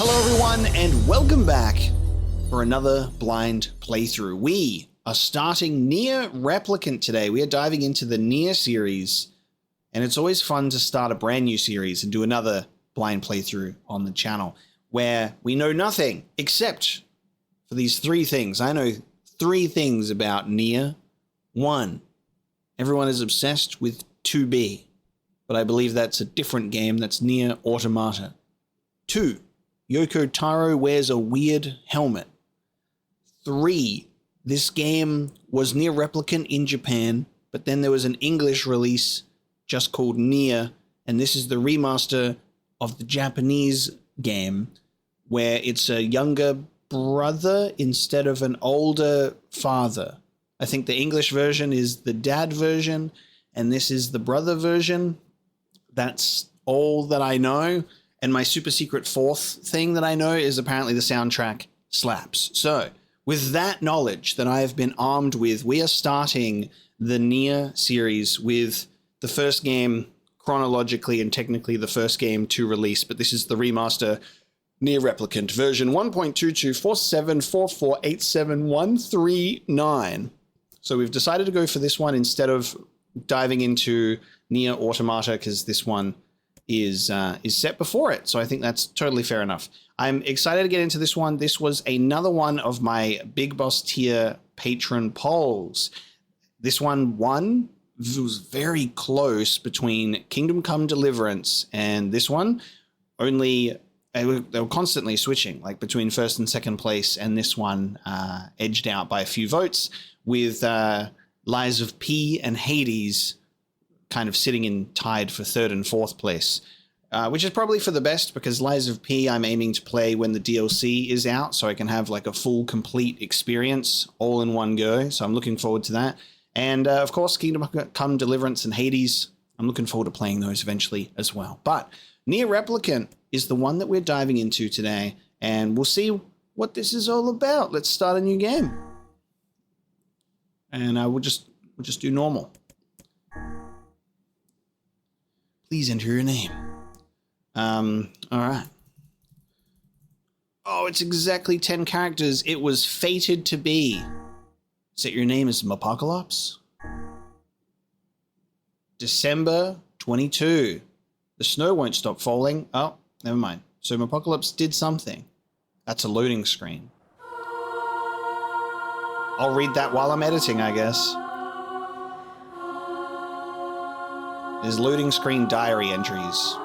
Hello everyone and welcome back for another blind playthrough. We are starting NieR Replicant today. We are diving into the NieR series, and it's always fun to start a brand new series and do another blind playthrough on the channel where we know nothing except for these three things. I know three things about NieR. One, everyone is obsessed with 2B, but I believe that's a different game. That's NieR Automata. Two, Yoko Taro wears a weird helmet. 3, this game was NieR Replicant in Japan, but then there was an English release just called NieR, and this is the remaster of the Japanese game, where it's a younger brother instead of an older father. I think the English version is the dad version, and this is the brother version. That's all that I know. And my super secret fourth thing that I know is apparently the soundtrack slaps. So, with that knowledge that I have been armed with, we are starting the NieR series with the first game chronologically and technically the first game to release, but this is the remaster NieR Replicant version 1.224744871339. So we've decided to go for this one instead of diving into NieR Automata because this one is set before it. So I think that's totally fair enough. I'm excited to get into this one. This was another one of my Big Boss tier patron polls. This one won. It was very close between Kingdom Come Deliverance and this one. Only they were constantly switching, like between first and second place, and this one edged out by a few votes with Lies of P and Hades kind of sitting in tied for third and fourth place, which is probably for the best because Lies of P I'm aiming to play when the DLC is out so I can have like a full complete experience all in one go. So I'm looking forward to that. And of course, Kingdom Come Deliverance and Hades, I'm looking forward to playing those eventually as well. But NieR Replicant is the one that we're diving into today, and we'll see what this is all about. Let's start a new game. And we'll just do normal. Please enter your name. All right. Oh, it's exactly 10 characters. It was fated to be. Set your name as Apocalypse. December 22. The snow won't stop falling. Oh, never mind. So Apocalypse did something. That's a loading screen. I'll read that while I'm editing, I guess. There's loading screen diary entries.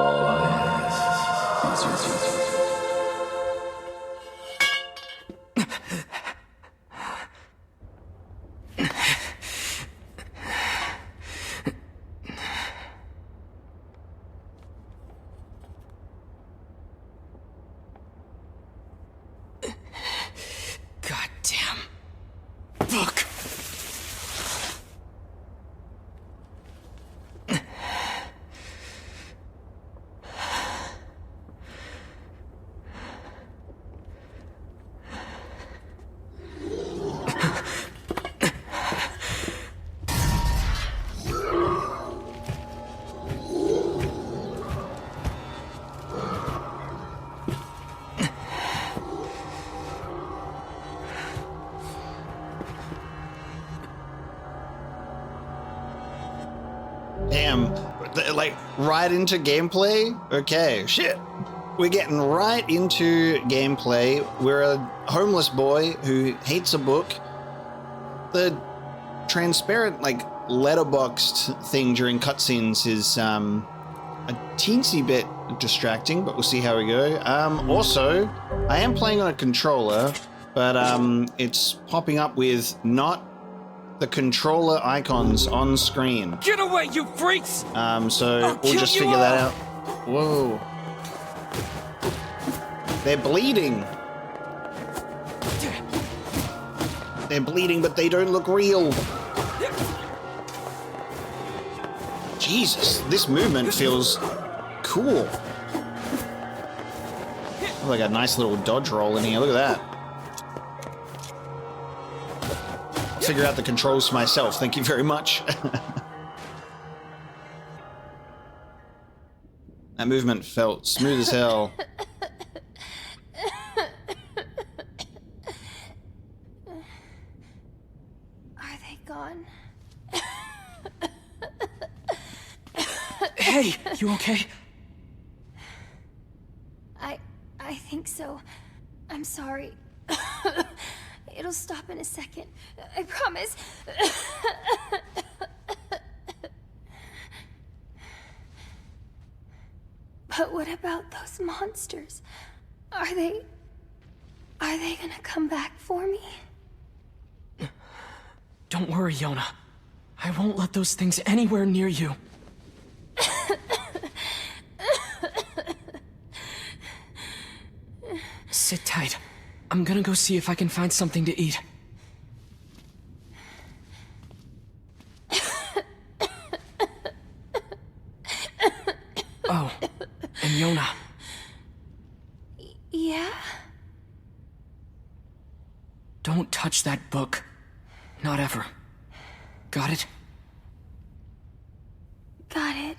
All I ask is your Goddamn book. Damn, like right into gameplay? Okay, shit. We're getting right into gameplay. We're a homeless boy who hates a book. The transparent, like, letterboxed thing during cutscenes is a teensy bit distracting, but we'll see how we go. Also, I am playing on a controller, but it's popping up with not the controller icons on screen. Get away, you freaks! So we'll just figure that out. Whoa. They're bleeding. They're bleeding, but they don't look real. Jesus, this movement feels cool. Oh, they got a nice little dodge roll in here. Look at that. I'll figure out the controls for myself. Thank you very much. That movement felt smooth as hell. Are they gone? Hey, you okay? I think so. I'm sorry. It'll stop in a second. I promise. But what about those monsters? Are they gonna come back for me? Don't worry, Yonah. I won't let those things anywhere near you. Sit tight. I'm gonna go see if I can find something to eat. Oh, and Yonah. Yeah? Don't touch that book. Not ever. Got it? Got it.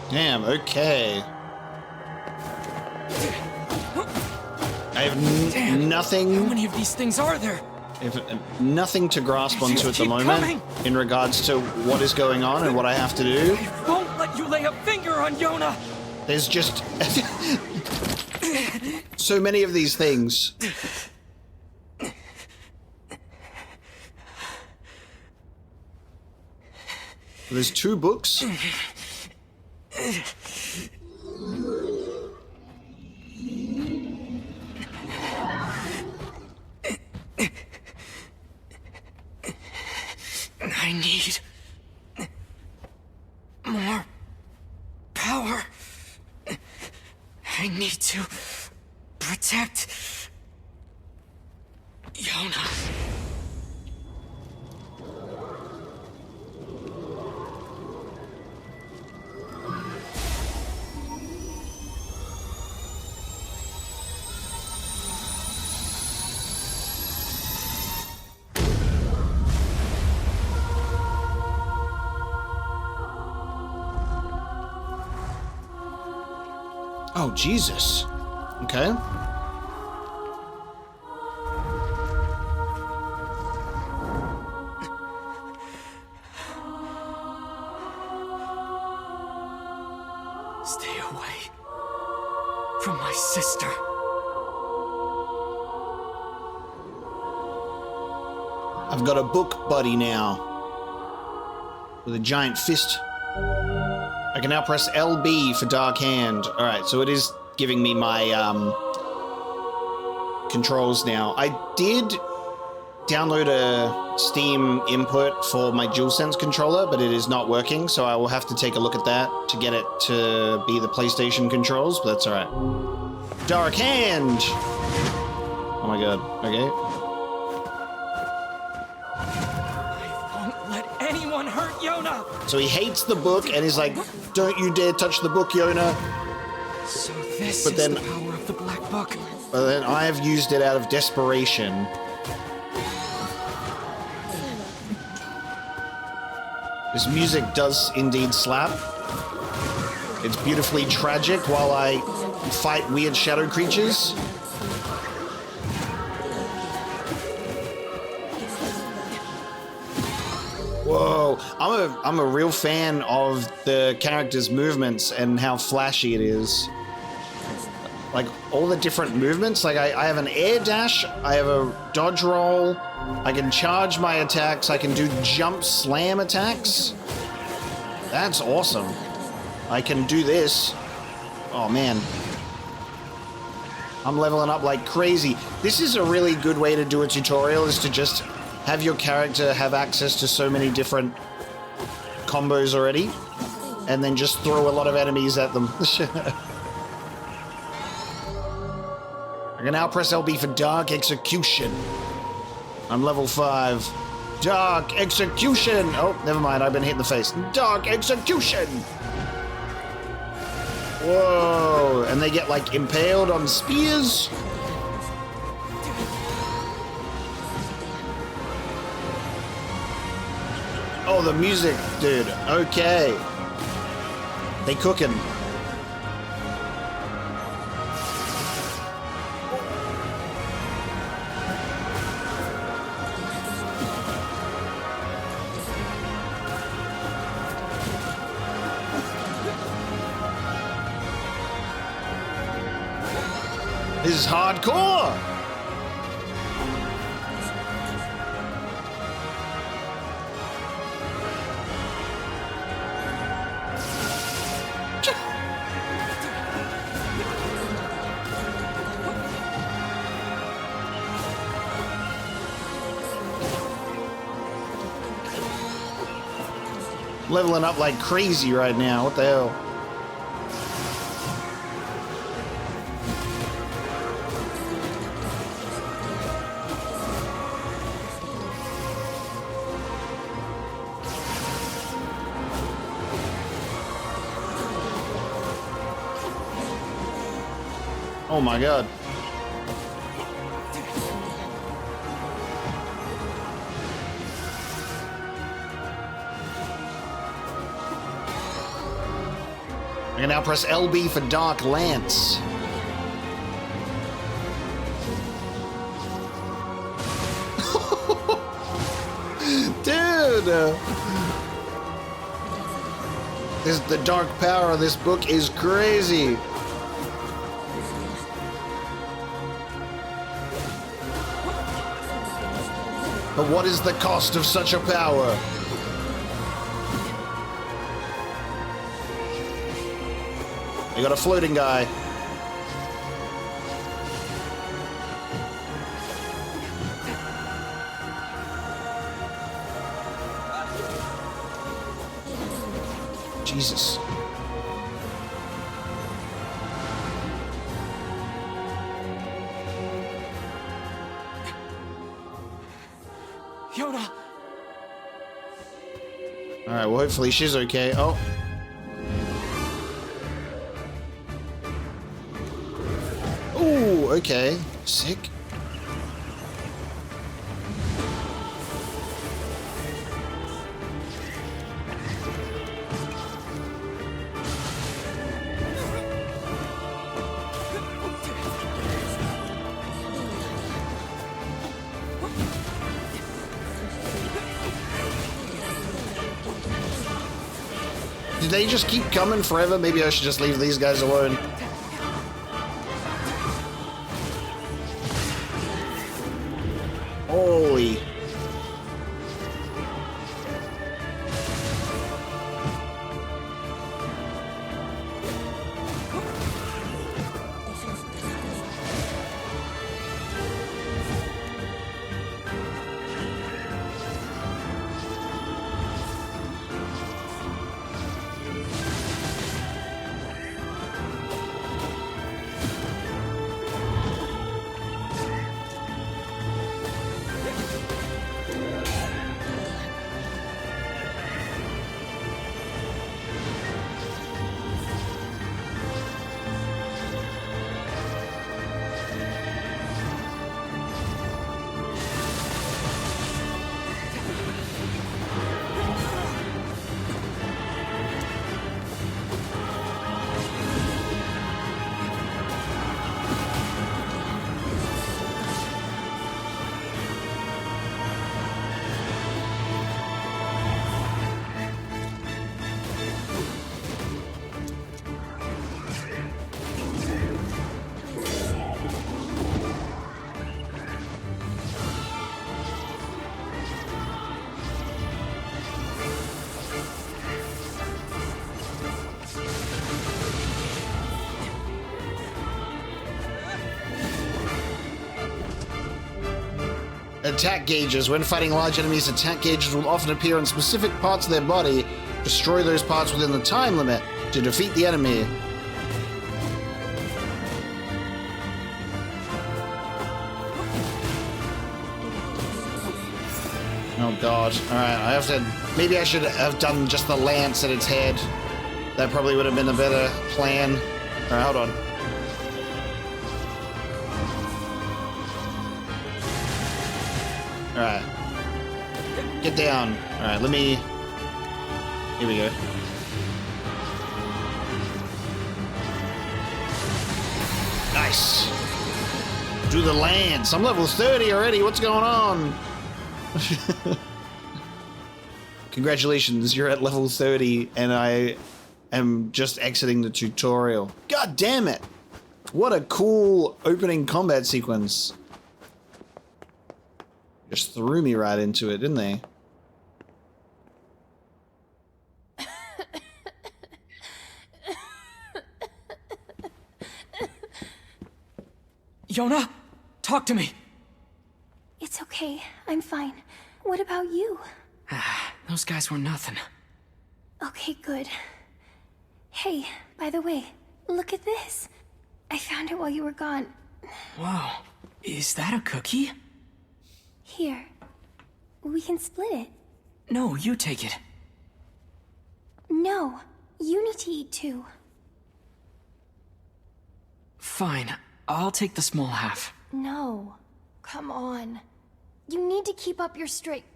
Damn, okay. I have Damn. nothing. How many of these things are there? Nothing to grasp onto at the Keep moment coming. in regards to what is going on and what I have to do. I won't let you lay a finger on Yonah! There's just so many of these things. There's 2 books. I need more power. I need to protect Yonah. Oh, Jesus. Okay. Stay away from my sister. I've got a book buddy now. With a giant fist. I can now press LB for Dark Hand. Alright, so it is giving me my controls now. I did download a Steam input for my DualSense controller, but it is not working, so I will have to take a look at that to get it to be the PlayStation controls, but that's alright. Dark Hand! Oh my god, okay. I won't let anyone hurt Yonah! So he hates the book, and he's like, don't you dare touch the book, Yonah. So this But is then- the power of the Black Book. But then I have used it out of desperation. This music does indeed slap. It's beautifully tragic while I fight weird shadow creatures. Whoa, I'm a real fan of the character's movements and how flashy it is. Like all the different movements, like I have an air dash, I have a dodge roll, I can charge my attacks, I can do jump slam attacks. That's awesome. I can do this. Oh man. I'm leveling up like crazy. This is a really good way to do a tutorial, is to just have your character have access to so many different combos already, and then just throw a lot of enemies at them. I can now press LB for Dark Execution. I'm level 5. Dark Execution! Oh, never mind, I've been hit in the face. Dark Execution! Whoa, and they get like impaled on spears. Oh, the music, dude. Okay. They cooking. This is hardcore. Leveling up like crazy right now. What the hell? Oh my god. I can now press LB for Dark Lance. Dude! The dark power of this book is crazy. But what is the cost of such a power? I got a floating guy. Jesus. Yonah! Alright, well hopefully she's okay. Oh. Ooh, okay. Sick. Did they just keep coming forever? Maybe I should just leave these guys alone. Holy. Attack gauges. When fighting large enemies, attack gauges will often appear on specific parts of their body. Destroy those parts within the time limit to defeat the enemy. Oh god. Alright, I have to... Maybe I should have done just the lance at its head. That probably would have been a better plan. Alright, hold on. Alright. Get down. Alright, let me... Here we go. Nice. Do the lance. I'm level 30 already. What's going on? Congratulations, you're at level 30 and I am just exiting the tutorial. God damn it! What a cool opening combat sequence. Just threw me right into it, didn't they? Yonah, talk to me. It's okay. I'm fine. What about you? Those guys were nothing. Okay, good. Hey, by the way, look at this. I found it while you were gone. Whoa, is that a cookie? Here. We can split it. No, you take it. No, you need to eat too. Fine, I'll take the small half. No. Come on. You need to keep up your strength.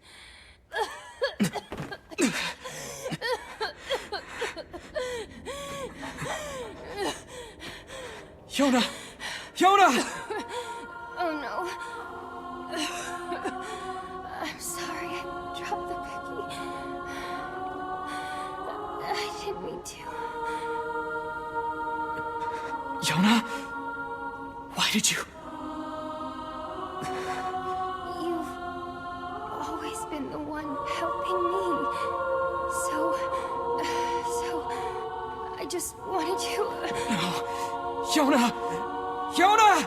Yonah! Yonah! Oh no. I'm sorry, I dropped the cookie. I didn't mean to. Yonah? Why did you? You've always been the one helping me. So I just wanted to... No. Yonah! Yonah!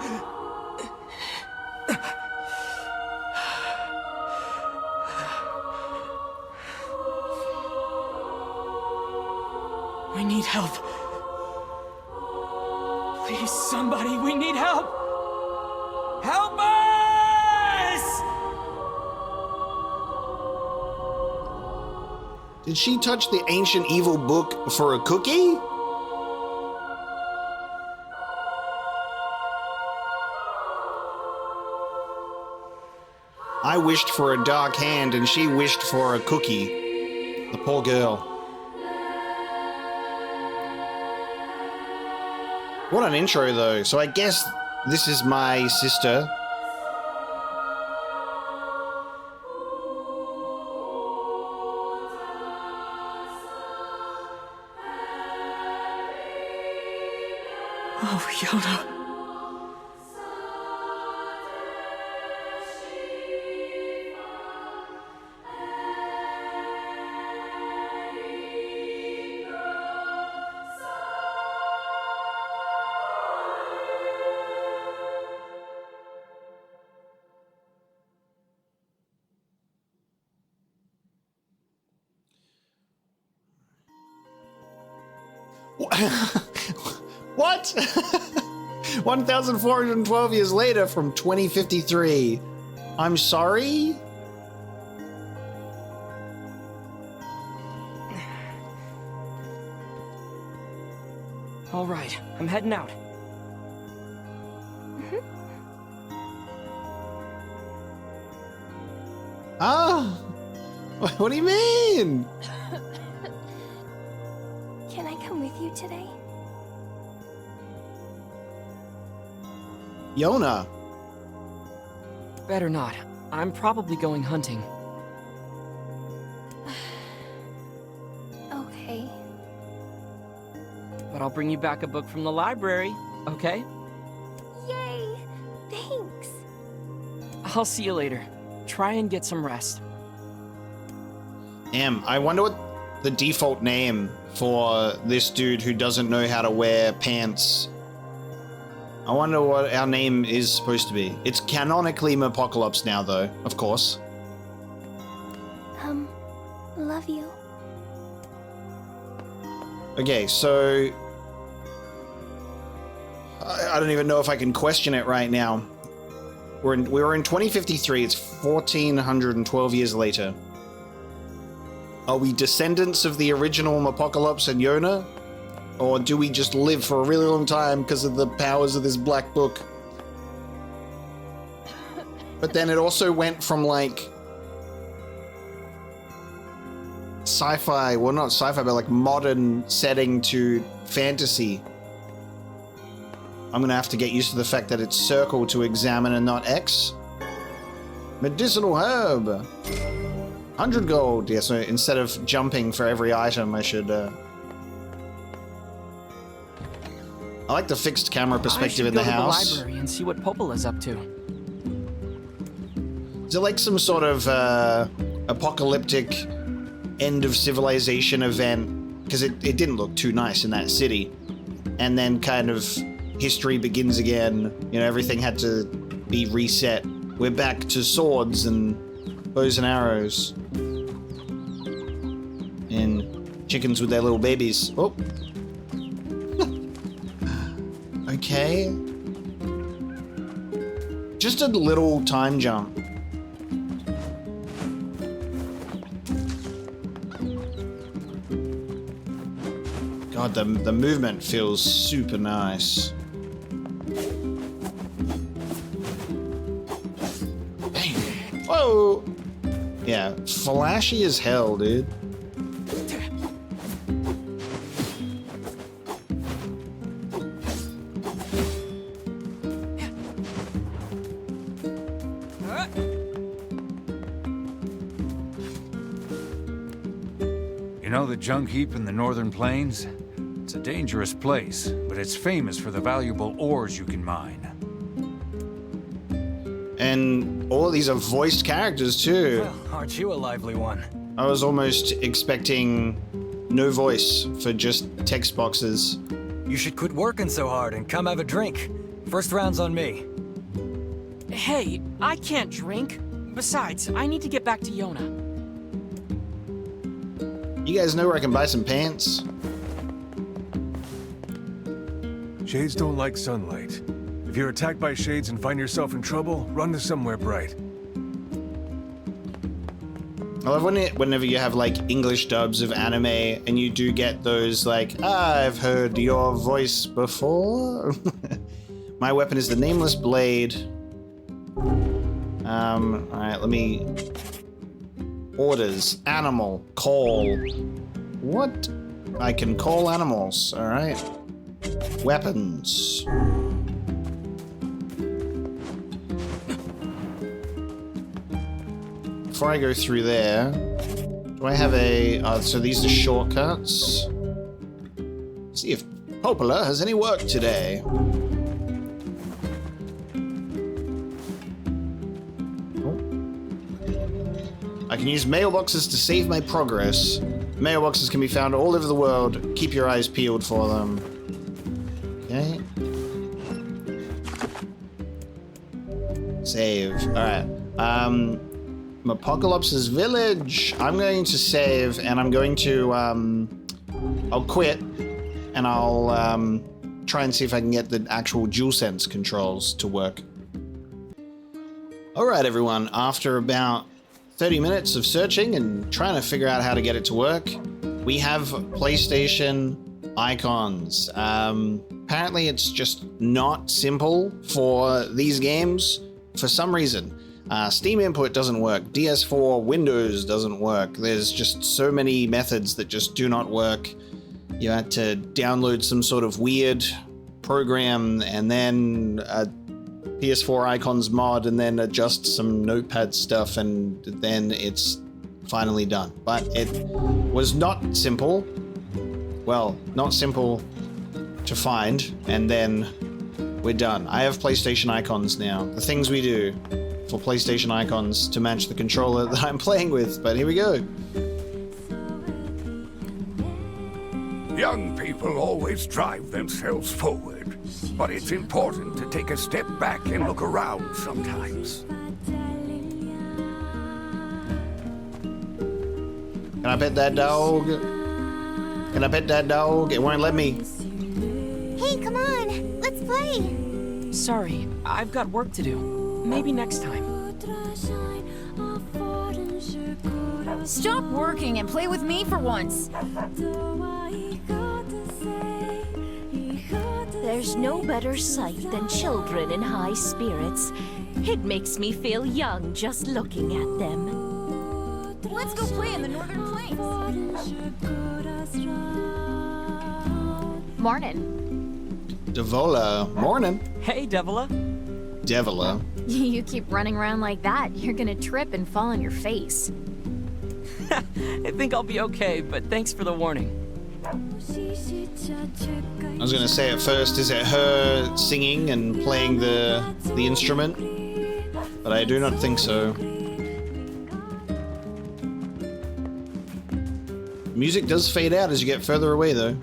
We need help. Please, somebody, we need help! Help us! Did she touch the ancient evil book for a cookie? I wished for a dark hand and she wished for a cookie. The poor girl. What an intro though. So I guess this is my sister. Oh, Yonah. What? 1,412 years later from 2053. I'm sorry? All right, I'm heading out. Ah? What do you mean? Can I come with you today? Yonah. Better not. I'm probably going hunting. Okay. But I'll bring you back a book from the library, okay? Yay! Thanks! I'll see you later. Try and get some rest. I wonder what the default name for this dude who doesn't know how to wear pants I wonder what our name is supposed to be. It's canonically Apocalypse now, though, of course. Love you. Okay, so... I don't even know if I can question it right now. We were in 2053, it's 1412 years later. Are we descendants of the original Apocalypse and Yonah? Or do we just live for a really long time because of the powers of this black book? But then it also went from like sci-fi, well not sci-fi, but like modern setting to fantasy. I'm gonna have to get used to the fact that it's circle to examine and not X. Medicinal herb. 100 gold. Yeah, so instead of jumping for every item, I should... I like the fixed camera perspective in the house. I should go to the library and see what Popola's up to. Is it like some sort of apocalyptic end of civilization event? Because it didn't look too nice in that city. And then kind of history begins again. You know, everything had to be reset. We're back to swords and bows and arrows. And chickens with their little babies. Oh. Okay. Just a little time jump. God, the movement feels super nice. Bang. Whoa! Yeah, flashy as hell, dude. You know the junk heap in the northern plains? It's a dangerous place, but it's famous for the valuable ores you can mine. And all of these are voiced characters too. Well, aren't you a lively one? I was almost expecting no voice for just text boxes. You should quit working so hard and come have a drink. First round's on me. Hey, I can't drink. Besides, I need to get back to Yonah. You guys know where I can buy some pants? Shades don't like sunlight. If you're attacked by shades and find yourself in trouble, run to somewhere bright. I love whenever you have like English dubs of anime and you do get those like, I've heard your voice before. My weapon is the Nameless Blade. Alright, let me... Orders. Animal. Call. What? I can call animals. Alright. Weapons. Before I go through there, do I have a... so these are shortcuts. See if Popola has any work today. I can use mailboxes to save my progress. Mailboxes can be found all over the world. Keep your eyes peeled for them. Okay. Save. Alright. Apocalypse's village. I'm going to save, and I'm going to, I'll quit, and I'll, try and see if I can get the actual DualSense controls to work. Alright, everyone. After about 30 minutes of searching and trying to figure out how to get it to work, we have PlayStation icons. Apparently it's just not simple for these games for some reason. Steam input doesn't work. DS4 Windows doesn't work. There's just so many methods that just do not work. You had to download some sort of weird program and then PS4 icons mod and then adjust some notepad stuff and then it's finally done. But it was not simple. Well, not simple to find, and then we're done. I have PlayStation icons now. The things we do for PlayStation icons to match the controller that I'm playing with, but here we go. Young people always drive themselves forward, but it's important to take a step back and look around sometimes. Can I pet that dog? Can I pet that dog? It won't let me. Hey, come on! Let's play! Sorry, I've got work to do. Maybe next time. Stop working and play with me for once. There's no better sight than children in high spirits. It makes me feel young just looking at them. Let's go play in the Northern Plains. Morning. Devola. Morning. Hey, Devila. Devila. You keep running around like that, you're gonna trip and fall on your face. I think I'll be okay, but thanks for the warning. I was gonna say at first, is it her singing and playing the instrument? But I do not think so. Music does fade out as you get further away, though.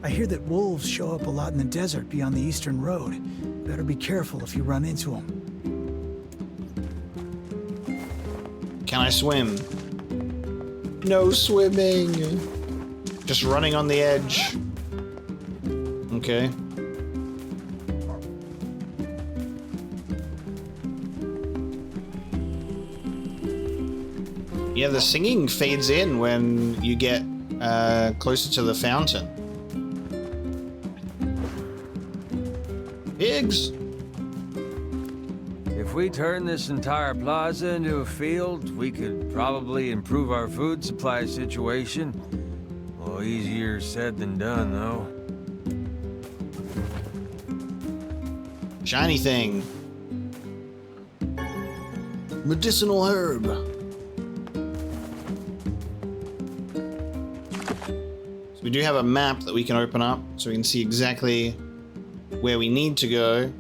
I hear that wolves show up a lot in the desert beyond the eastern road. Better be careful if you run into them. Can I swim? No swimming. Just running on the edge. Okay. Yeah, the singing fades in when you get closer to the fountain. Pigs! If we turn this entire plaza into a field, we could probably improve our food supply situation. Well, easier said than done, though. Shiny thing. Medicinal herb. So we do have a map that we can open up so we can see exactly where we need to go.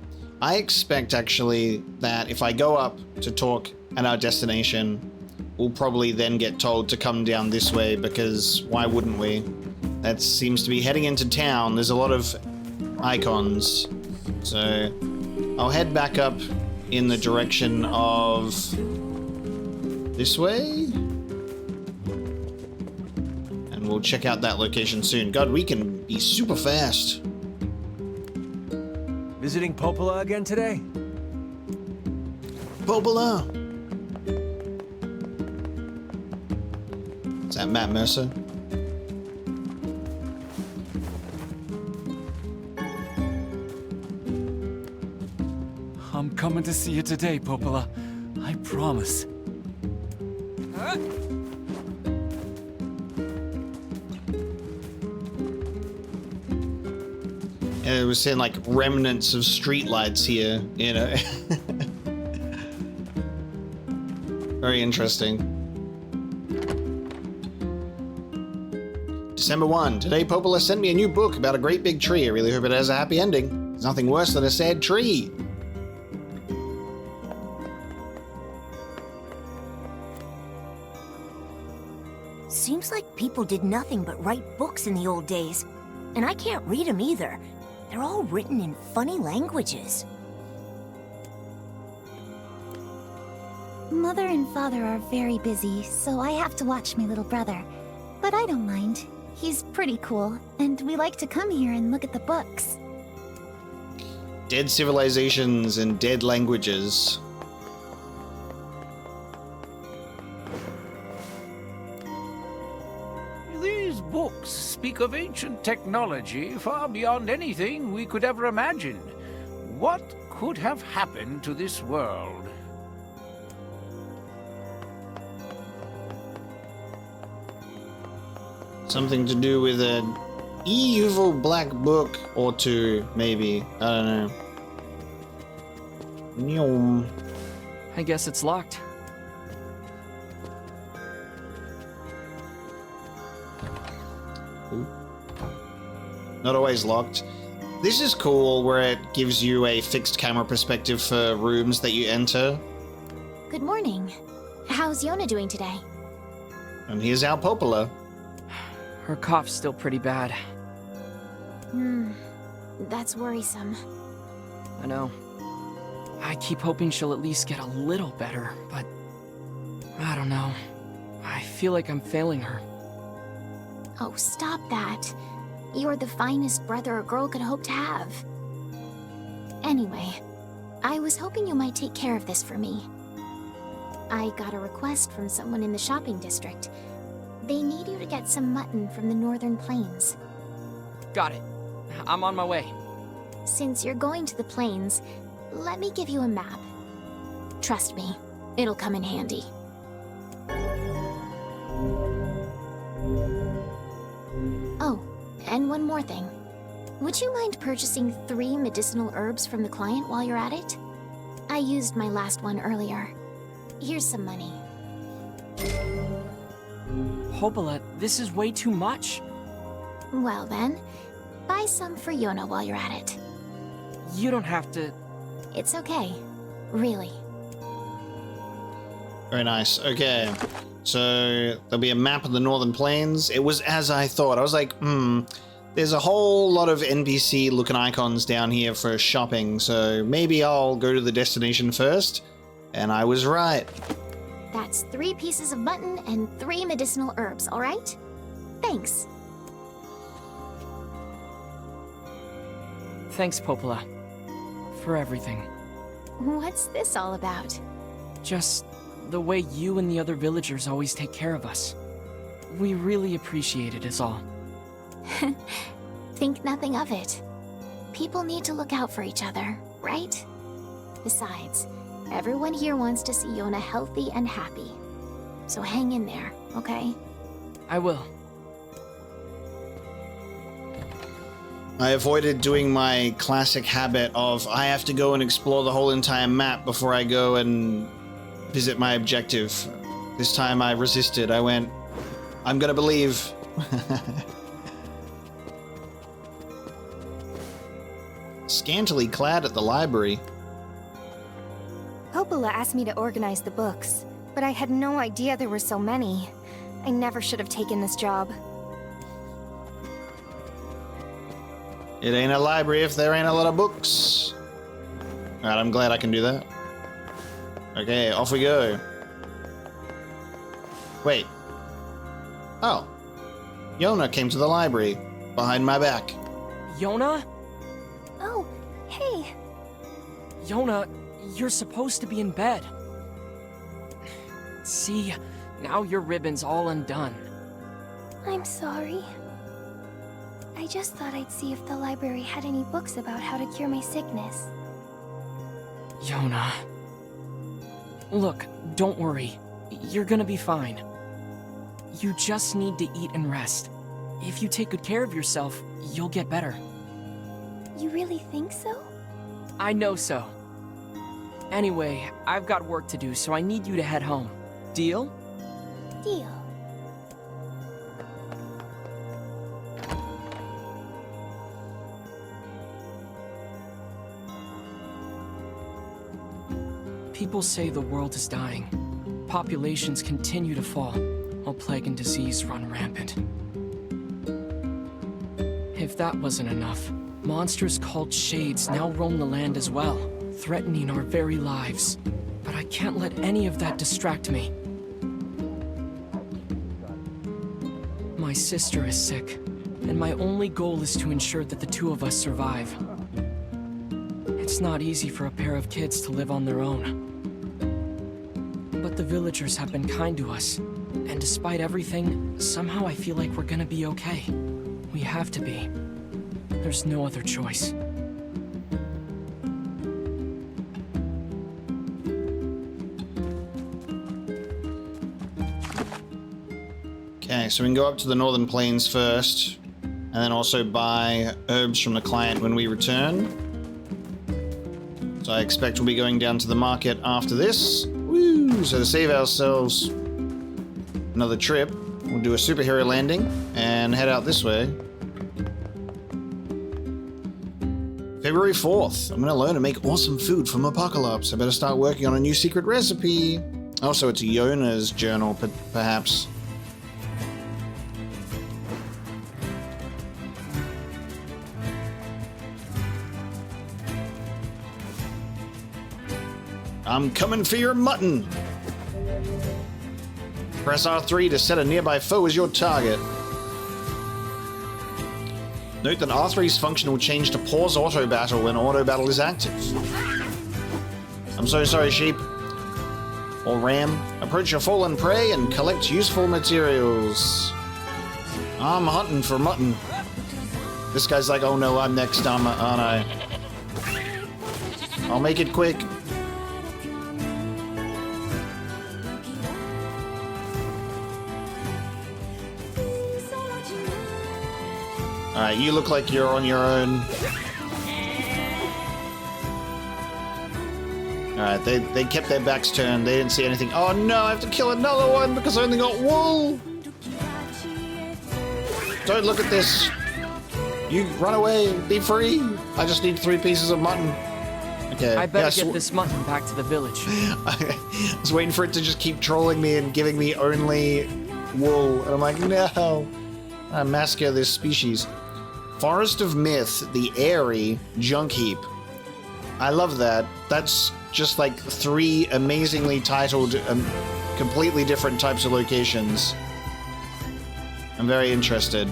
I expect actually that if I go up to talk at our destination, we'll probably then get told to come down this way, because why wouldn't we? That seems to be heading into town. There's a lot of icons. So I'll head back up in the direction of this way. And we'll check out that location soon. God, we can be super fast. Visiting Popola again today? Popola! Is that Matt Mercer? I'm coming to see you today, Popola. I promise. And it was saying like remnants of streetlights here, you know. Very interesting. December 1. Today Popola sent me a new book about a great big tree. I really hope it has a happy ending. There's nothing worse than a sad tree. Seems like people did nothing but write books in the old days. And I can't read them either. They're all written in funny languages. Mother and father are very busy, so I have to watch my little brother. But I don't mind. He's pretty cool, and we like to come here and look at the books. Dead civilizations and dead languages. These books speak of ancient technology far beyond anything we could ever imagine. What could have happened to this world? Something to do with an evil black book or two, maybe. I don't know. Nyom. I guess it's locked. Not always locked. This is cool where it gives you a fixed camera perspective for rooms that you enter. Good morning. How's Yonah doing today? And here's our Popola. Her cough's still pretty bad. That's worrisome. I know. I keep hoping she'll at least get a little better, but I don't know. I feel like I'm failing her. Oh, stop that. You're the finest brother a girl could hope to have. Anyway, I was hoping you might take care of this for me. I got a request from someone in the shopping district. They need you to get some mutton from the northern plains. Got it. I'm on my way. Since you're going to the plains, let me give you a map. Trust me, it'll come in handy. Oh, and one more thing. Would you mind purchasing 3 medicinal herbs from the client while you're at it? I used my last one earlier. Here's some money. Popola, this is way too much. Well then, buy some for Yonah while you're at it. You don't have to... It's okay. Really. Very nice. Okay. So there'll be a map of the Northern Plains. It was as I thought. I was like, there's a whole lot of NPC looking icons down here for shopping, so maybe I'll go to the destination first. And I was right. That's 3 pieces of mutton and 3 medicinal herbs, alright? Thanks. Thanks, Popola. For everything. What's this all about? Just the way you and the other villagers always take care of us. We really appreciate it, is all. Think nothing of it. People need to look out for each other, right? Besides, everyone here wants to see Yonah healthy and happy. So hang in there, okay? I will. I avoided doing my classic habit of I have to go and explore the whole entire map before I go and visit my objective. This time I resisted. I went, I'm gonna believe. Scantily clad at the library. Popola asked me to organize the books, but I had no idea there were so many. I never should have taken this job. It ain't a library if there ain't a lot of books. Alright, I'm glad I can do that. Okay, off we go. Wait. Oh. Yonah came to the library, behind my back. Yonah? Oh, hey. Yonah, you're supposed to be in bed. See, now your ribbon's all undone. I'm sorry. I just thought I'd see if the library had any books about how to cure my sickness. Yonah. Look, don't worry. You're gonna be fine. You just need to eat and rest. If you take good care of yourself, you'll get better. You really think so? I know so. Anyway, I've got work to do, so I need you to head home. Deal? Deal. People say the world is dying. Populations continue to fall, while plague and disease run rampant. If that wasn't enough, monsters called Shades now roam the land as well, threatening our very lives. But I can't let any of that distract me. My sister is sick, and my only goal is to ensure that the 2 of us survive. It's not easy for a pair of kids to live on their own. But the villagers have been kind to us, and despite everything, somehow I feel like we're gonna be okay. We have to be. There's no other choice. Okay, so we can go up to the Northern Plains first, and then also buy herbs from the client when we return. So I expect we'll be going down to the market after this. Woo! So to save ourselves another trip, we'll do a superhero landing and head out this way. February 4th, I'm going to learn to make awesome food from Apocalypse. I better start working on a new secret recipe. Also, it's Yonah's journal, perhaps. I'm coming for your mutton. Press R3 to set a nearby foe as your target. Note that R3's function will change to pause auto battle when auto battle is active. I'm so sorry, sheep. Or ram. Approach your fallen prey and collect useful materials. I'm hunting for mutton. This guy's like, oh no, I'm next, aren't I? I'll make it quick. Alright, you look like you're on your own. Alright, they kept their backs turned. They didn't see anything. Oh no, I have to kill another one because I only got wool! Don't look at this. You run away, be free. I just need 3 pieces of mutton. Okay. I better get this mutton back to the village. I was waiting for it to just keep trolling me and giving me only wool. And I'm like, no. I massacre this species. Forest of Myth, the airy junk heap. I love that. That's just like 3 amazingly titled, completely different types of locations. I'm very interested.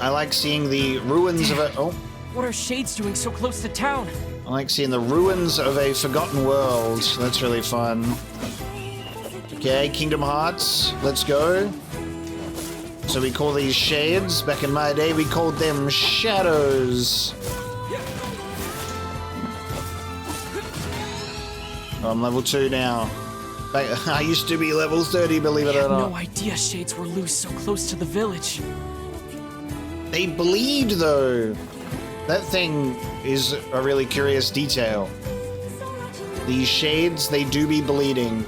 I like seeing the ruins of a... Oh. What are shades doing so close to town? I like seeing the ruins of a forgotten world. That's really fun. Okay, Kingdom Hearts. Let's go. So we call these shades. Back in my day, we called them shadows. Oh, I'm level 2 now. I used to be level 30, believe it or not. I had no idea shades were loose so close to the village. They bleed, though. That thing is a really curious detail. These shades, they do be bleeding.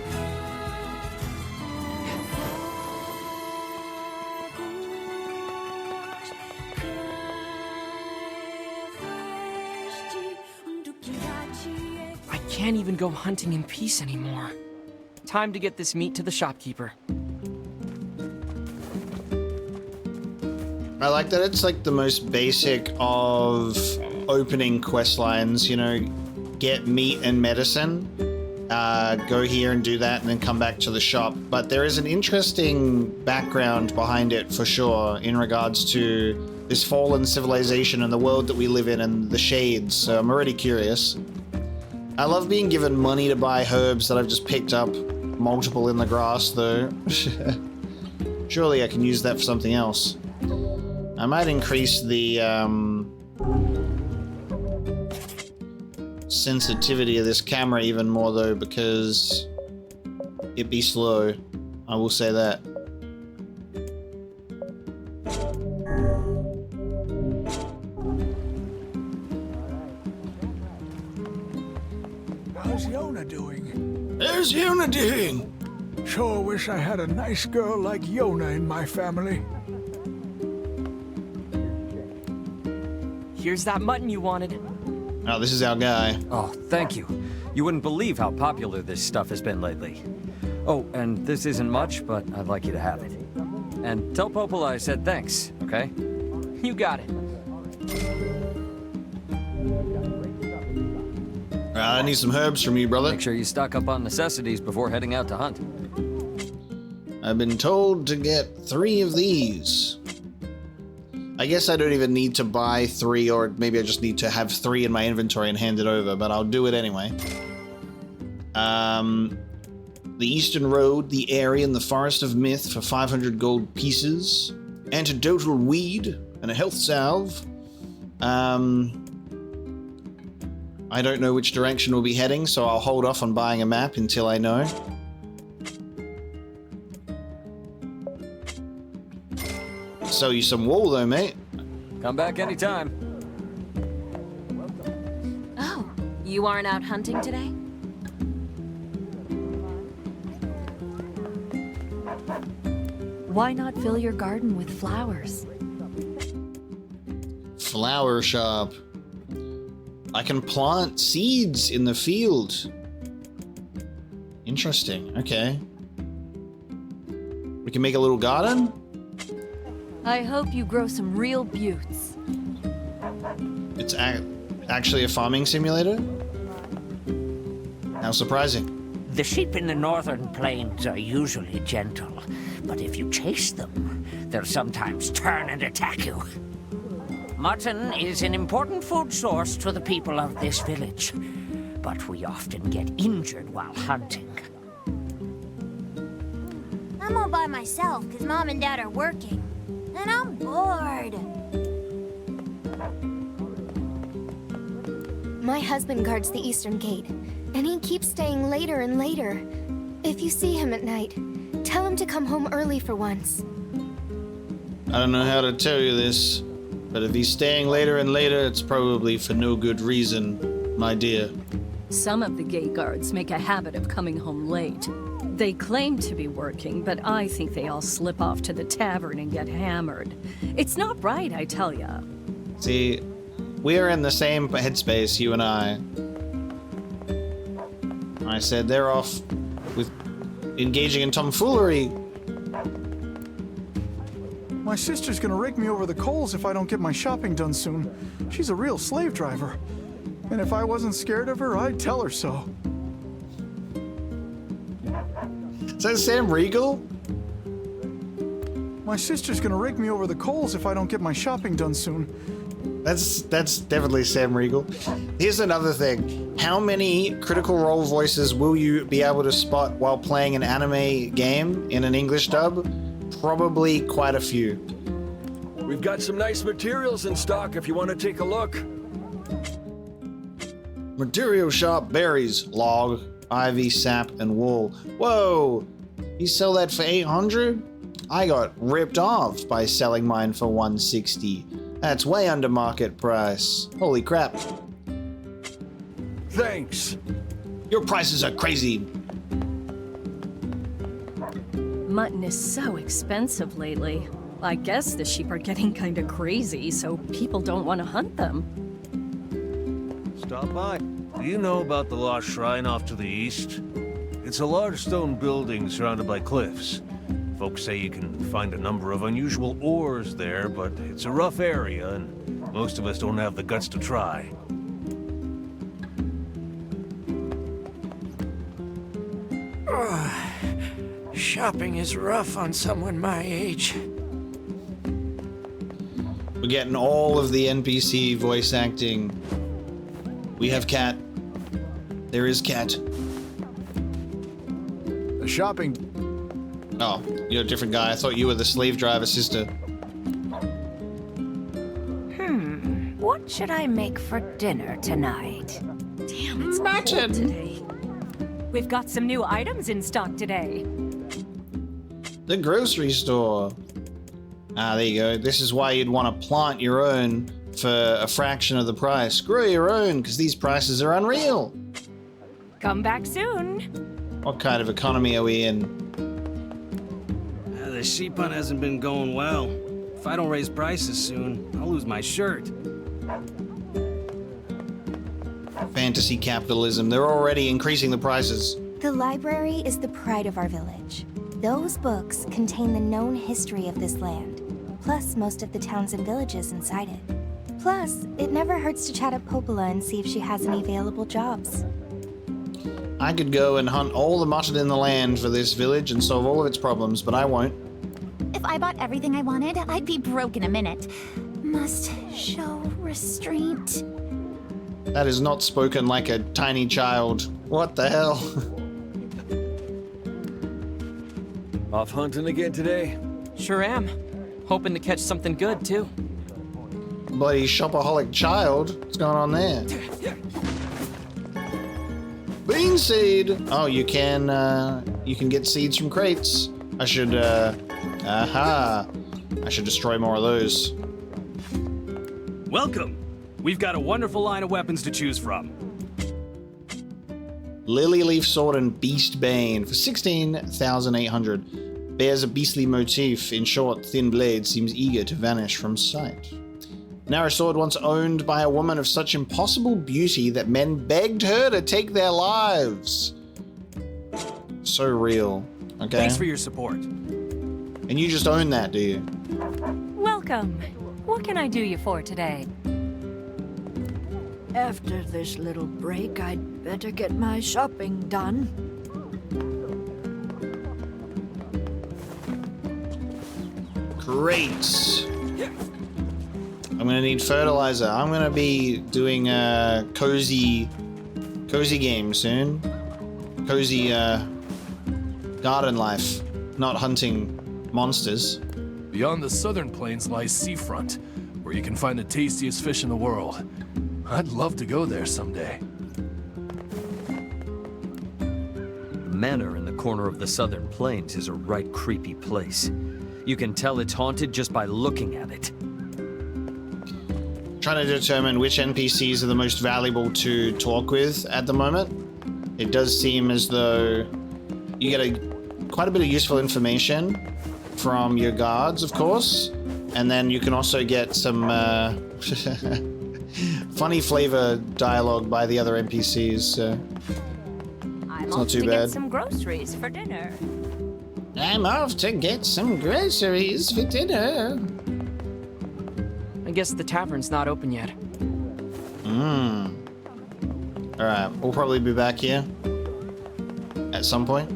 I can't even go hunting in peace anymore. Time to get this meat to the shopkeeper. I like that it's like the most basic of opening quest lines, you know, get meat and medicine, go here and do that and then come back to the shop. But there is an interesting background behind it for sure in regards to this fallen civilization and the world that we live in and the shades, so I'm already curious. I love being given money to buy herbs that I've just picked up multiple in the grass though. Surely I can use that for something else. I might increase the sensitivity of this camera even more though, because it be slow. I will say that. How's Yonah doing? How's Yonah doing? Sure wish I had a nice girl like Yonah in my family. Here's that mutton you wanted. Oh, this is our guy. Oh, thank you. You wouldn't believe how popular this stuff has been lately. Oh, and this isn't much, but I'd like you to have it. And tell Popola I said thanks, okay? You got it. I need some herbs from you, brother. Make sure you stock up on necessities before heading out to hunt. I've been told to get 3 of these. I guess I don't even need to buy 3, or maybe I just need to have 3 in my inventory and hand it over, but I'll do it anyway. The Eastern Road, the Airy, and the Forest of Myth for 500 gold pieces. Antidotal weed and a health salve. I don't know which direction we'll be heading, so I'll hold off on buying a map until I know. Sell you some wool though, mate. Come back anytime. Oh, you aren't out hunting today? Why not fill your garden with flowers? Flower shop. I can plant seeds in the field. Interesting, okay. We can make a little garden? I hope you grow some real buttes. It's actually a farming simulator? How surprising. The sheep in the northern plains are usually gentle, but if you chase them, they'll sometimes turn and attack you. Mutton is an important food source to the people of this village, but we often get injured while hunting. I'm all by myself because Mom and Dad are working. And I'm bored. My husband guards the eastern gate, and he keeps staying later and later. If you see him at night, tell him to come home early for once. I don't know how to tell you this, but if he's staying later and later, it's probably for no good reason, my dear. Some of the gate guards make a habit of coming home late. They claim to be working, but I think they all slip off to the tavern and get hammered. It's not right, I tell ya. See, we are in the same headspace, you and I. I said they're off with engaging in tomfoolery. My sister's gonna rake me over the coals if I don't get my shopping done soon. She's a real slave driver. And if I wasn't scared of her, I'd tell her so. Is that Sam Riegel? My sister's gonna rake me over the coals if I don't get my shopping done soon. That's definitely Sam Riegel. Here's another thing. How many Critical Role voices will you be able to spot while playing an anime game in an English dub? Probably quite a few. We've got some nice materials in stock if you want to take a look. Material shop, berries, log, ivy, sap, and wool. Whoa! You sell that for 800? I got ripped off by selling mine for 160. That's way under market price. Holy crap. Thanks. Your prices are crazy. Mutton is so expensive lately. I guess the sheep are getting kinda crazy, so people don't want to hunt them. Stop by. Do you know about the lost shrine off to the east? It's a large stone building surrounded by cliffs. Folks say you can find a number of unusual ores there, but it's a rough area, and most of us don't have the guts to try. Shopping is rough on someone my age. We're getting all of the NPC voice acting. We have Cat. There is Cat. The shopping. Oh, you're a different guy. I thought you were the slave driver sister. What should I make for dinner tonight? Damn, it's cold today. We've got some new items in stock today. The grocery store. Ah, there you go. This is why you'd want to plant your own for a fraction of the price. Grow your own, because these prices are unreal. Come back soon. What kind of economy are we in? The sheep hunt hasn't been going well. If I don't raise prices soon, I'll lose my shirt. Fantasy capitalism. They're already increasing the prices. The library is the pride of our village. Those books contain the known history of this land, plus most of the towns and villages inside it. Plus, it never hurts to chat up Popola and see if she has any available jobs. I could go and hunt all the mutton in the land for this village and solve all of its problems, but I won't. If I bought everything I wanted, I'd be broke in a minute. Must show restraint. That is not spoken like a tiny child. What the hell? Off hunting again today? Sure am. Hoping to catch something good, too. Bloody shopaholic child. What's going on there? Bean seed! Oh, you can get seeds from crates. I should, I should destroy more of those. Welcome! We've got a wonderful line of weapons to choose from. Lily Leaf Sword and Beast Bane for 16,800. Bears a beastly motif. In short, thin blade seems eager to vanish from sight. Narrow sword once owned by a woman of such impossible beauty that men begged her to take their lives. So real. Okay. Thanks for your support. And you just own that, do you? Welcome. What can I do you for today? After this little break, I'd better get my shopping done. Great. I'm gonna need fertilizer. I'm gonna be doing a cozy game soon. Cozy garden life, not hunting monsters. Beyond the southern plains lies seafront, where you can find the tastiest fish in the world. I'd love to go there someday. The manor in the corner of the southern plains is a right creepy place. You can tell it's haunted just by looking at it. Trying to determine which NPCs are the most valuable to talk with at the moment. It does seem as though you get quite a bit of useful information from your guards, of course, and then you can also get some funny flavor dialogue by the other NPCs. So it's not too bad. Get some groceries for dinner. I'm off to get some groceries for dinner. I guess the tavern's not open yet. Alright, we'll probably be back here at some point.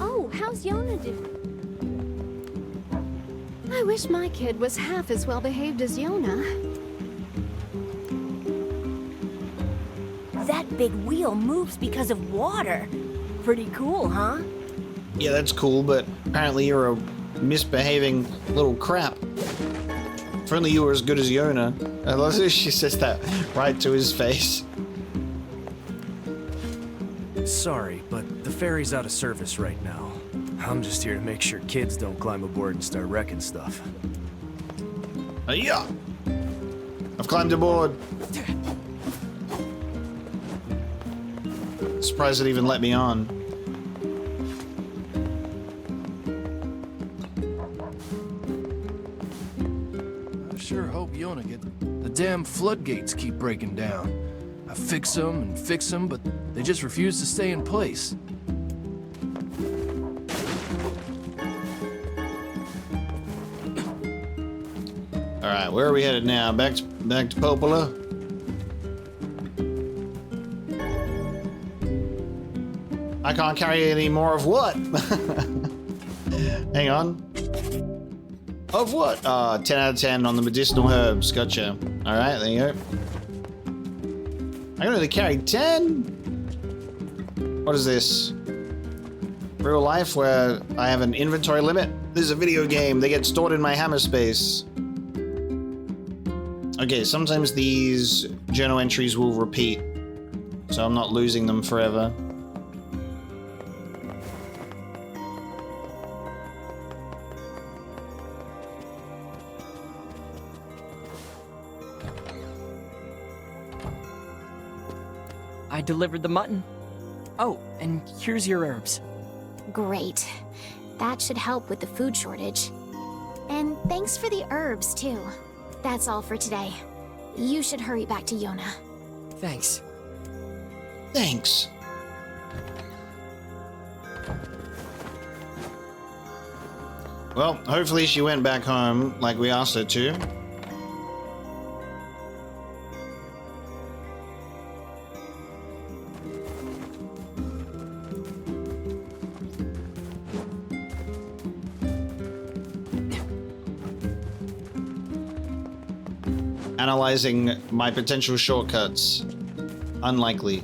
Oh, how's Yonah doing? I wish my kid was half as well behaved as Yonah. That big wheel moves because of water. Pretty cool, huh? Yeah, that's cool, but apparently you're a misbehaving little crap. If only you were as good as Yonah. I love that she says that right to his face. Sorry, but the ferry's out of service right now. I'm just here to make sure kids don't climb aboard and start wrecking stuff. Yeah, I've climbed aboard. Surprised it even let me on. I sure hope Yonah gets... The damn floodgates keep breaking down. I fix them, but they just refuse to stay in place. Alright, where are we headed now? Back to Popola? I can't carry any more of what? Hang on. Of what? 10 out of 10 on the medicinal herbs. Gotcha. Alright, there you go. I can only carry 10? What is this? Real life where I have an inventory limit? This is a video game. They get stored in my hammer space. Okay, sometimes these journal entries will repeat, so I'm not losing them forever. I delivered the mutton. Oh, and here's your herbs. Great. That should help with the food shortage. And thanks for the herbs, too. That's all for today. You should hurry back to Yonah. Thanks. Thanks. Well, hopefully she went back home like we asked her to. Analyzing my potential shortcuts. Unlikely.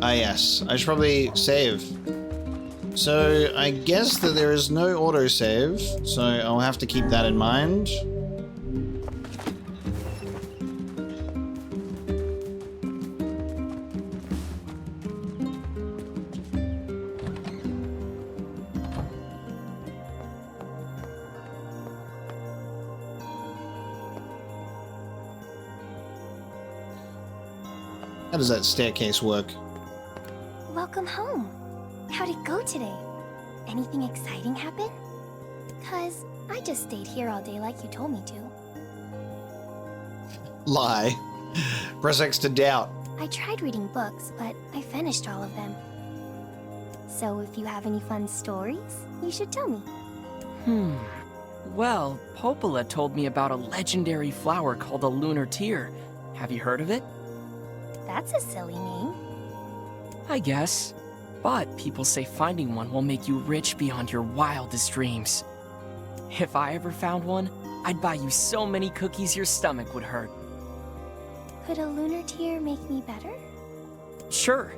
Ah yes, I should probably save. So I guess that there is no autosave, so I'll have to keep that in mind. How does that staircase work? Welcome home. How'd it go today? Anything exciting happen? Because I just stayed here all day like you told me to. Lie. Press X to doubt. I tried reading books, but I finished all of them. So if you have any fun stories, you should tell me. Well, Popola told me about a legendary flower called a lunar tear. Have you heard of it? That's a silly name. I guess. But people say finding one will make you rich beyond your wildest dreams. If I ever found one, I'd buy you so many cookies your stomach would hurt. Could a lunar tear make me better? Sure.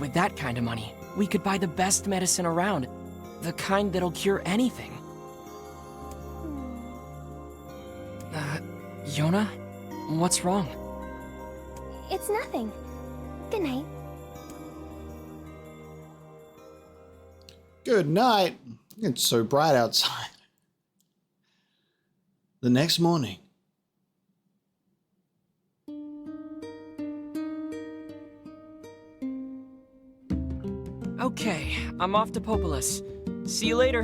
With that kind of money, we could buy the best medicine around. The kind that'll cure anything. Yonah? What's wrong? It's nothing. Good night. Good night. It's so bright outside. The next morning. Okay, I'm off to Popola's. See you later.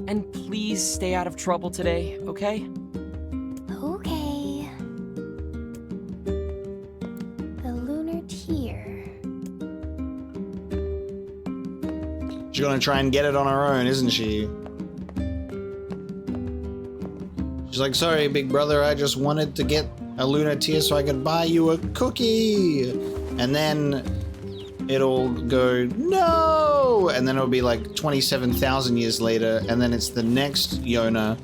And please stay out of trouble today, okay? Okay. The lunar tear. She's gonna try and get it on her own, isn't she? She's like, sorry, big brother, I just wanted to get a lunar tear so I could buy you a cookie. And then it'll go, no! And then it'll be like 27,000 years later, and then it's the next Yonah.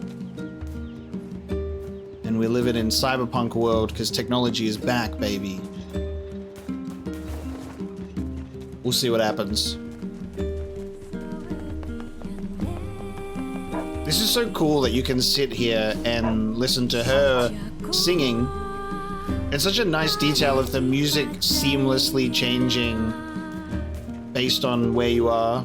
And we live it in cyberpunk world, because technology is back, baby. We'll see what happens. This is so cool that you can sit here and listen to her singing. It's such a nice detail of the music seamlessly changing based on where you are.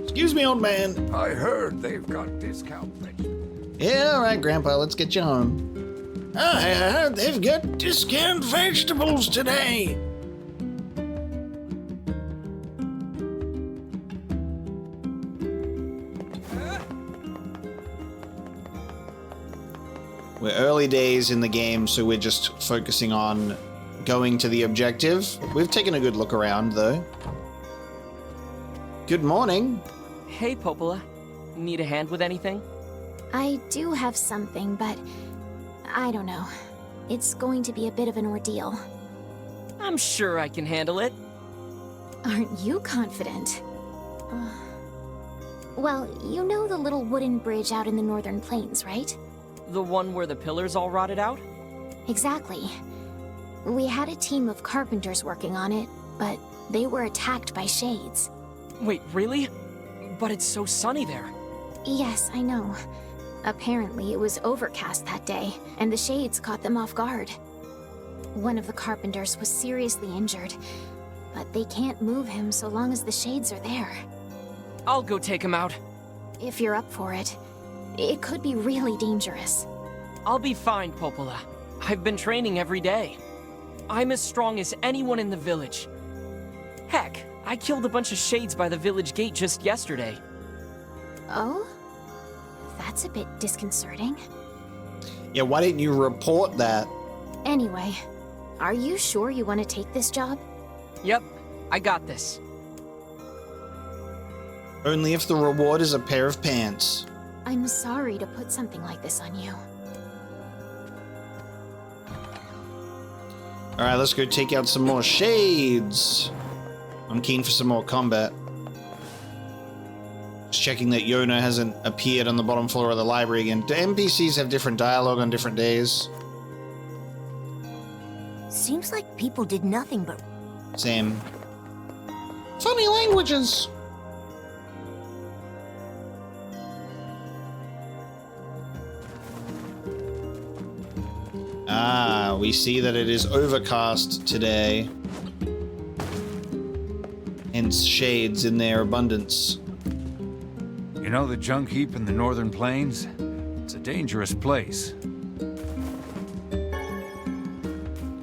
Excuse me, old man. I heard they've got discount vegetables. Yeah, all right, Grandpa, let's get you home. I heard they've got discount vegetables today. We're early days in the game, so we're just focusing on going to the objective. We've taken a good look around, though. Good morning. Hey, Popola. Need a hand with anything? I do have something, but I don't know. It's going to be a bit of an ordeal. I'm sure I can handle it. Aren't you confident? Well, you know the little wooden bridge out in the northern plains, right? The one where the pillars all rotted out? Exactly. We had a team of carpenters working on it, but they were attacked by shades. Wait, really? But it's so sunny there. Yes, I know. Apparently it was overcast that day, and the shades caught them off guard. One of the carpenters was seriously injured, but they can't move him so long as the shades are there. I'll go take him out. If you're up for it. It could be really dangerous. I'll be fine, Popola. I've been training every day. I'm as strong as anyone in the village. Heck, I killed a bunch of shades by the village gate just yesterday. Oh? That's a bit disconcerting. Yeah, why didn't you report that? Anyway, are you sure you want to take this job? Yep, I got this. Only if the reward is a pair of pants. I'm sorry to put something like this on you. Alright, let's go take out some more shades. I'm keen for some more combat. Just checking that Yonah hasn't appeared on the bottom floor of the library again. Do NPCs have different dialogue on different days? Seems like people did nothing but... Same. Funny languages! Ah, we see that it is overcast today. Hence shades in their abundance. You know the junk heap in the northern plains? It's a dangerous place.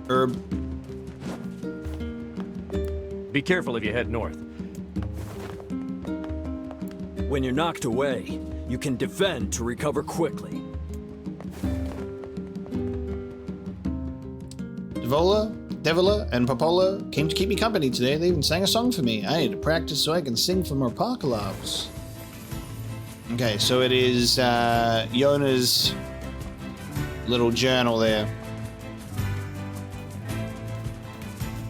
Herb. Be careful if you head north. When you're knocked away, you can defend to recover quickly. Devola, and Popola came to keep me company today. They even sang a song for me. I need to practice so I can sing for more apocalypse. Okay, so it is Yonah's little journal there.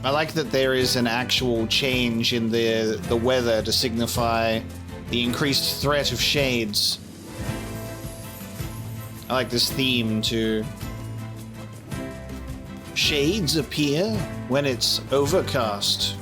I like that there is an actual change in the weather to signify the increased threat of shades. I like this theme too. Shades appear when it's overcast.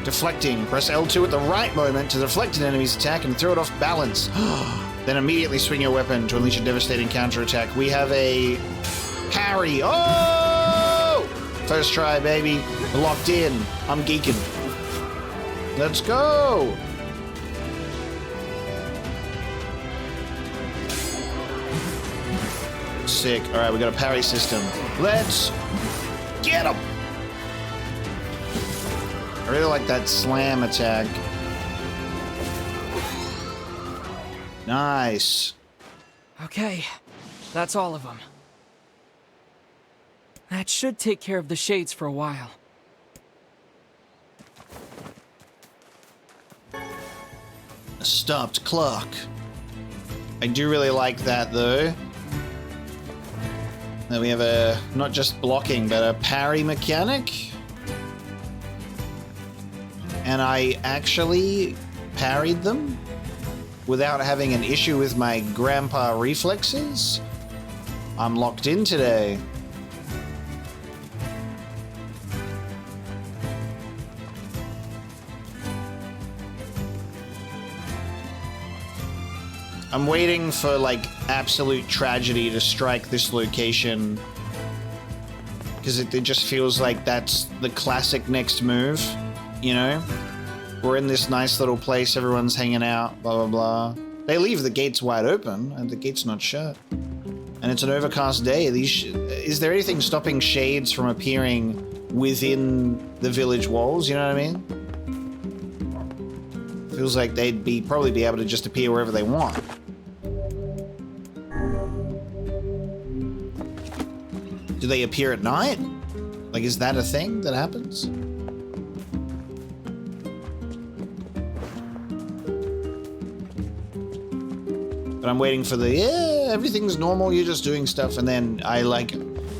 Deflecting. Press L2 at the right moment to deflect an enemy's attack and throw it off balance. Then immediately swing your weapon to unleash a devastating counterattack. We have a parry. Oh! First try, baby. We're locked in. I'm geeking. Let's go! Sick. Alright, we got a parry system. Let's get him! I really like that slam attack. Nice. Okay, that's all of them. That should take care of the shades for a while. A stopped clock. I do really like that though. Then we have a, not just blocking, but a parry mechanic. And I actually parried them without having an issue with my grandpa reflexes. I'm locked in today. I'm waiting for, like, absolute tragedy to strike this location. Because it just feels like that's the classic next move, you know? We're in this nice little place, everyone's hanging out, blah, blah, blah. They leave the gates wide open, and the gate's not shut. And it's an overcast day. Is there anything stopping shades from appearing within the village walls, you know what I mean? Feels like they'd probably be able to just appear wherever they want. Do they appear at night? Like, is that a thing that happens? But I'm waiting for the, everything's normal, you're just doing stuff, and then I, like,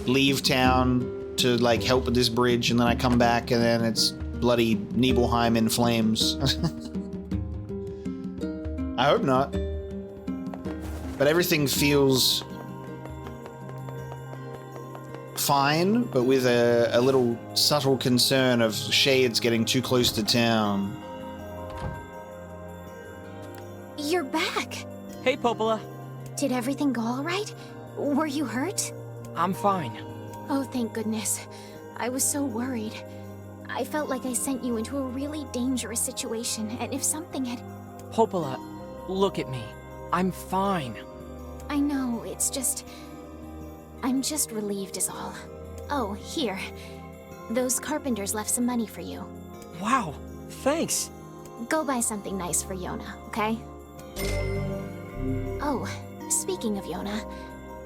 leave town to, like, help with this bridge, and then I come back, and then it's bloody Nibelheim in flames. I hope not. But everything feels fine, but with a little subtle concern of shades getting too close to town. You're back! Hey, Popola. Did everything go all right? Were you hurt? I'm fine. Oh, thank goodness. I was so worried. I felt like I sent you into a really dangerous situation, and if something had... Popola, look at me. I'm fine. I know, it's just... I'm just relieved is all. Oh, here. Those carpenters left some money for you. Wow, thanks. Go buy something nice for Yonah, okay? Oh, speaking of Yonah,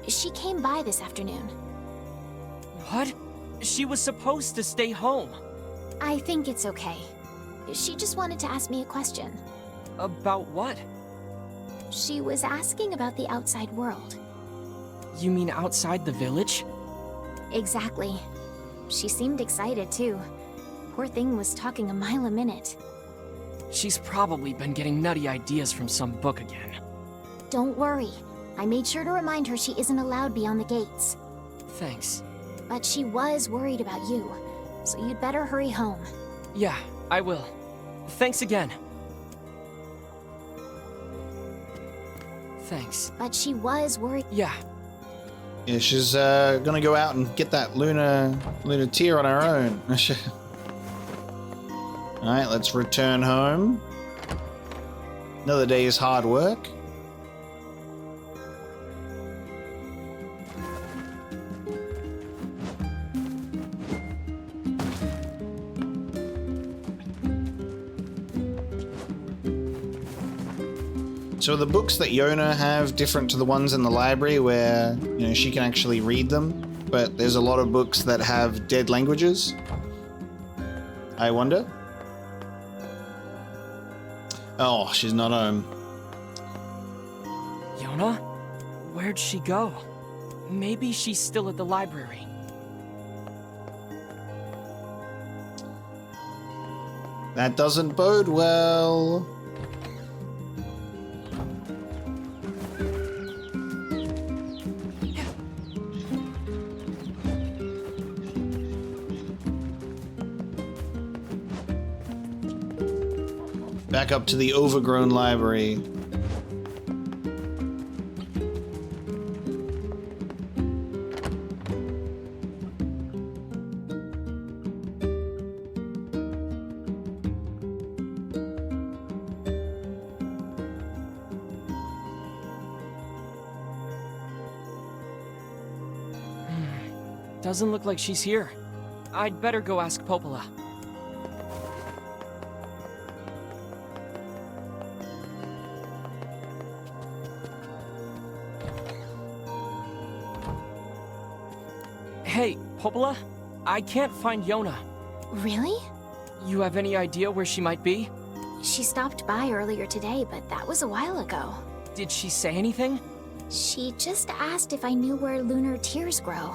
she came by this afternoon. What? She was supposed to stay home. I think it's okay. She just wanted to ask me a question. About what? She was asking about the outside world. You mean outside the village? Exactly. She seemed excited, too. Poor thing was talking a mile a minute. She's probably been getting nutty ideas from some book again. Don't worry. I made sure to remind her she isn't allowed beyond the gates. Thanks. But she was worried about you, so you'd better hurry home. Yeah, I will. Thanks again. Thanks. But she was worried. Yeah. Yeah, she's gonna go out and get that lunar tear on her own. Alright, let's return home. Another day's hard work. So are the books that Yonah have different to the ones in the library where, you know, she can actually read them, but there's a lot of books that have dead languages? I wonder. Oh, she's not home. Yonah? Where'd she go? Maybe she's still at the library. That doesn't bode well. Back up to the overgrown library. Doesn't look like she's here. I'd better go ask Popola. Hey, Popola, I can't find Yonah. Really? You have any idea where she might be? She stopped by earlier today, but that was a while ago. Did she say anything? She just asked if I knew where lunar tears grow.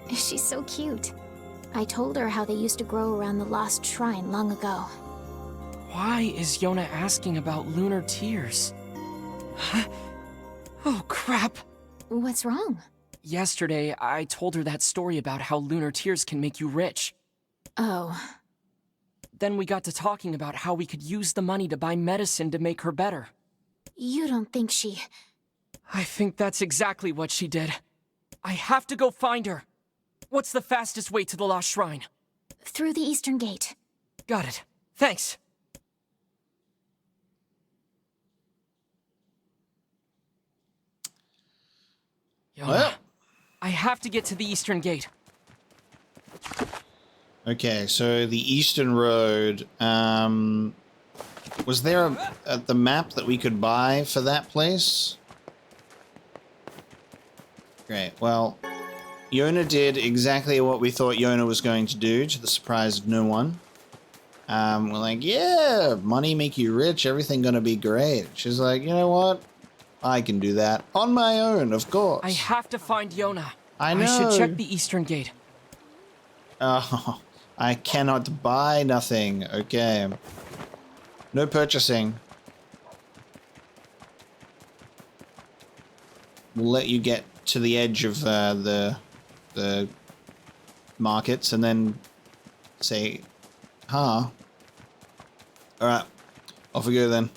She's so cute. I told her how they used to grow around the lost shrine long ago. Why is Yonah asking about lunar tears? Oh, crap. What's wrong? Yesterday, I told her that story about how lunar tears can make you rich. Oh. Then we got to talking about how we could use the money to buy medicine to make her better. You don't think she... I think that's exactly what she did. I have to go find her. What's the fastest way to the Lost Shrine? Through the Eastern Gate. Got it. Thanks. Yonah, Well. I have to get to the Eastern Gate. Okay, so the Eastern Road. Was there the map that we could buy for that place? Great. Well, Yonah did exactly what we thought Yonah was going to do, to the surprise of no one. We're like, yeah, money make you rich, everything gonna be great. She's like, you know what? I can do that. On my own, of course. I have to find Yonah. I know. I should check the Eastern Gate. Oh, I cannot buy nothing. Okay. No purchasing. We'll let you get to the edge of the markets and then say, huh. Alright. Off we go then.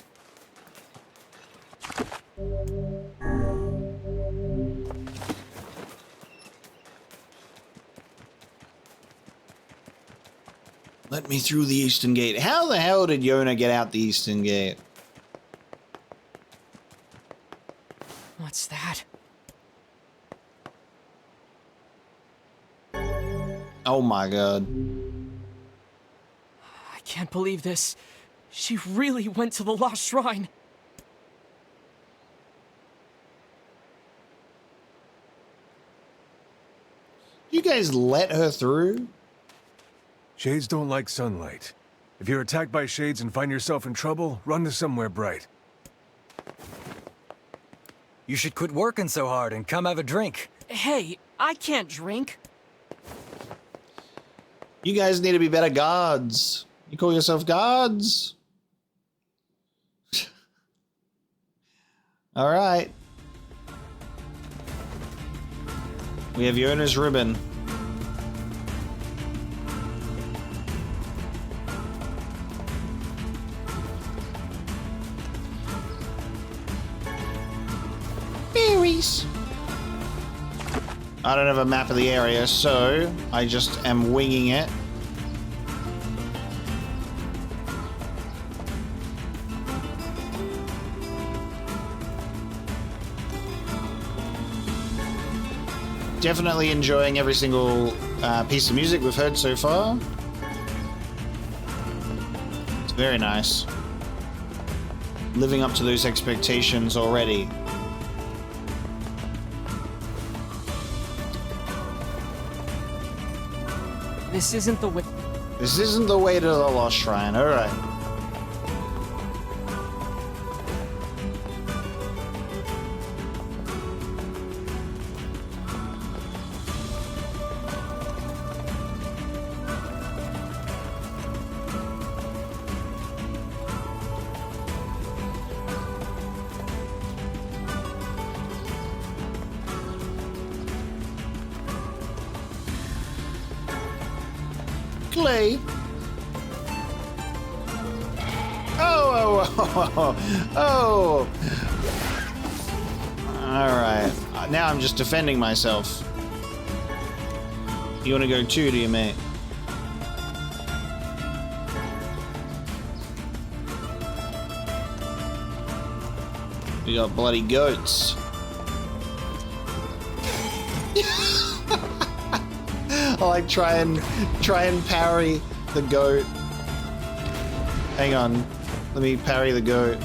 Let me through the Eastern Gate. How the hell did Yonah get out the Eastern Gate? What's that? Oh my god. I can't believe this. She really went to the Lost Shrine. You guys let her through? Shades don't like sunlight. If you're attacked by shades and find yourself in trouble, run to somewhere bright. You should quit working so hard and come have a drink. Hey, I can't drink. You guys need to be better guards. You call yourself guards? Alright. We have Yonah's ribbon. Berries. I don't have a map of the area, so I just am winging it. Definitely enjoying every single piece of music we've heard so far. It's very nice. Living up to those expectations already. This isn't the way. This isn't the way to the Lost Shrine. All right. Clay. Oh. Alright. Now I'm just defending myself. You want to go too, do you, mate? We got bloody goats. I like try and parry the goat. Hang on. Let me parry the goat.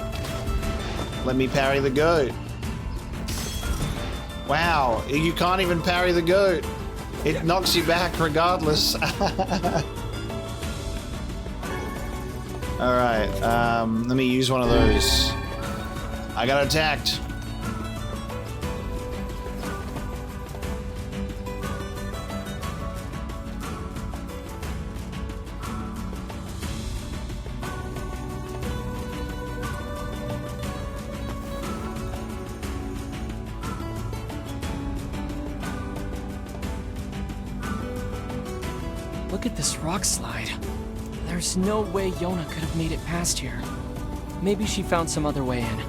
Let me parry the goat. Wow, you can't even parry the goat. It knocks you back regardless. Alright, let me use one of those. I got attacked. Look at this rock slide. There's no way Yonah could have made it past here. Maybe she found some other way in.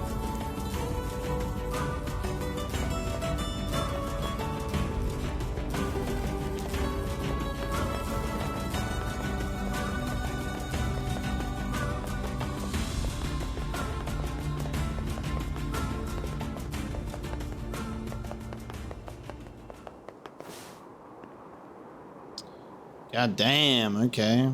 God damn, okay.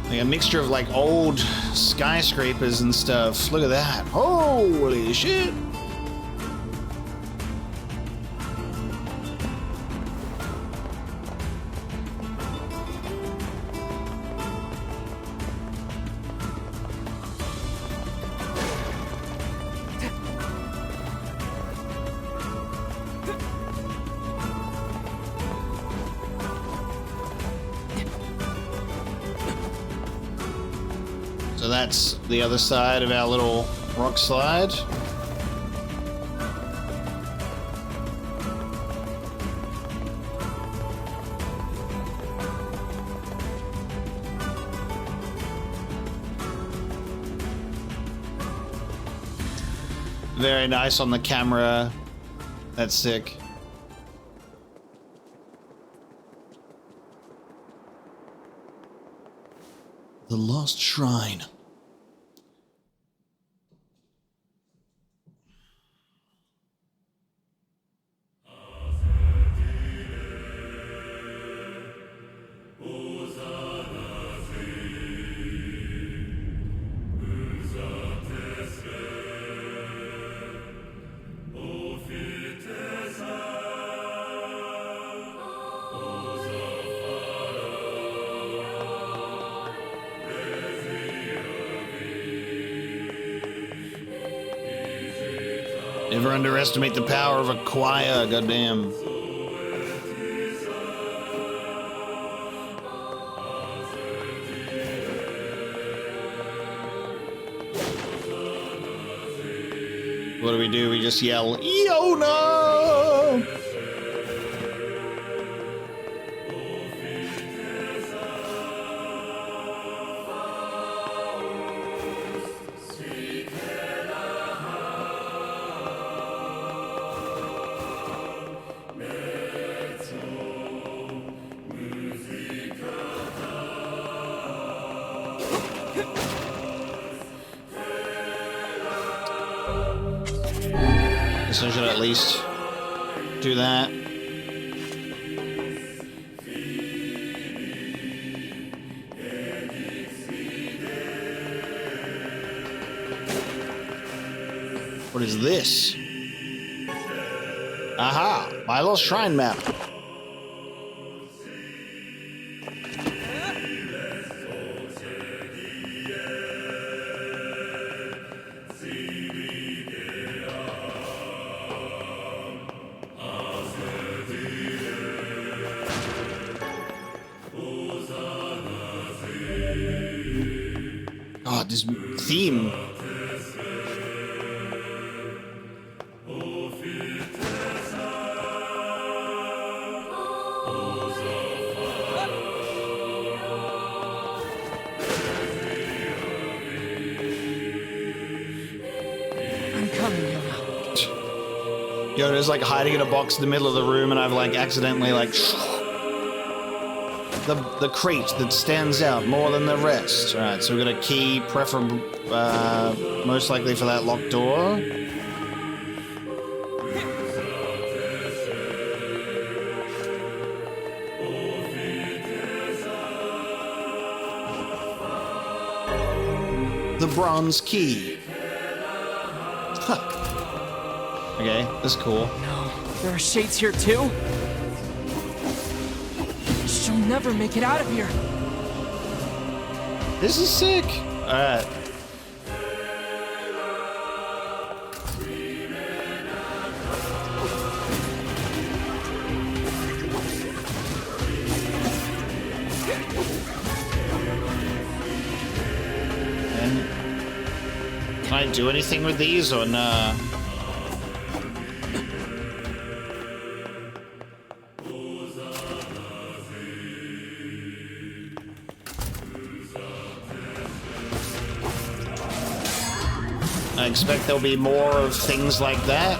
Like a mixture of like old skyscrapers and stuff. Look at that. Holy shit. So that's the other side of our little rock slide. Very nice on the camera. That's sick. The Lost Shrine. Never underestimate the power of a choir, goddamn. What do? We just yell, Yonah! Guess I should at least do that. What is this? Aha! My little shrine map. God, this theme. Yonah's like hiding in a box in the middle of the room, and I've like accidentally like the crate that stands out more than the rest. All right, so we've got a key, preferable, most likely for that locked door. The bronze key. Okay, that's cool. No, there are shades here too? She'll never make it out of here. This is sick. Alright. Can I do anything with these or nah? I expect there'll be more of things like that.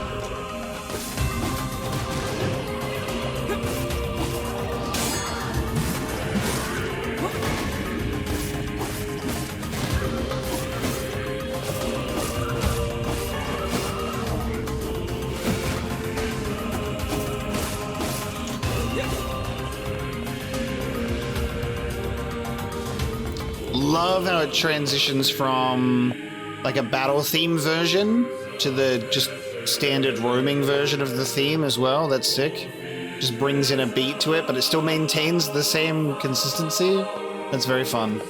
Love how it transitions from like a battle theme version to the just standard roaming version of the theme as well. That's sick. Just brings in a beat to it, but it still maintains the same consistency. That's very fun.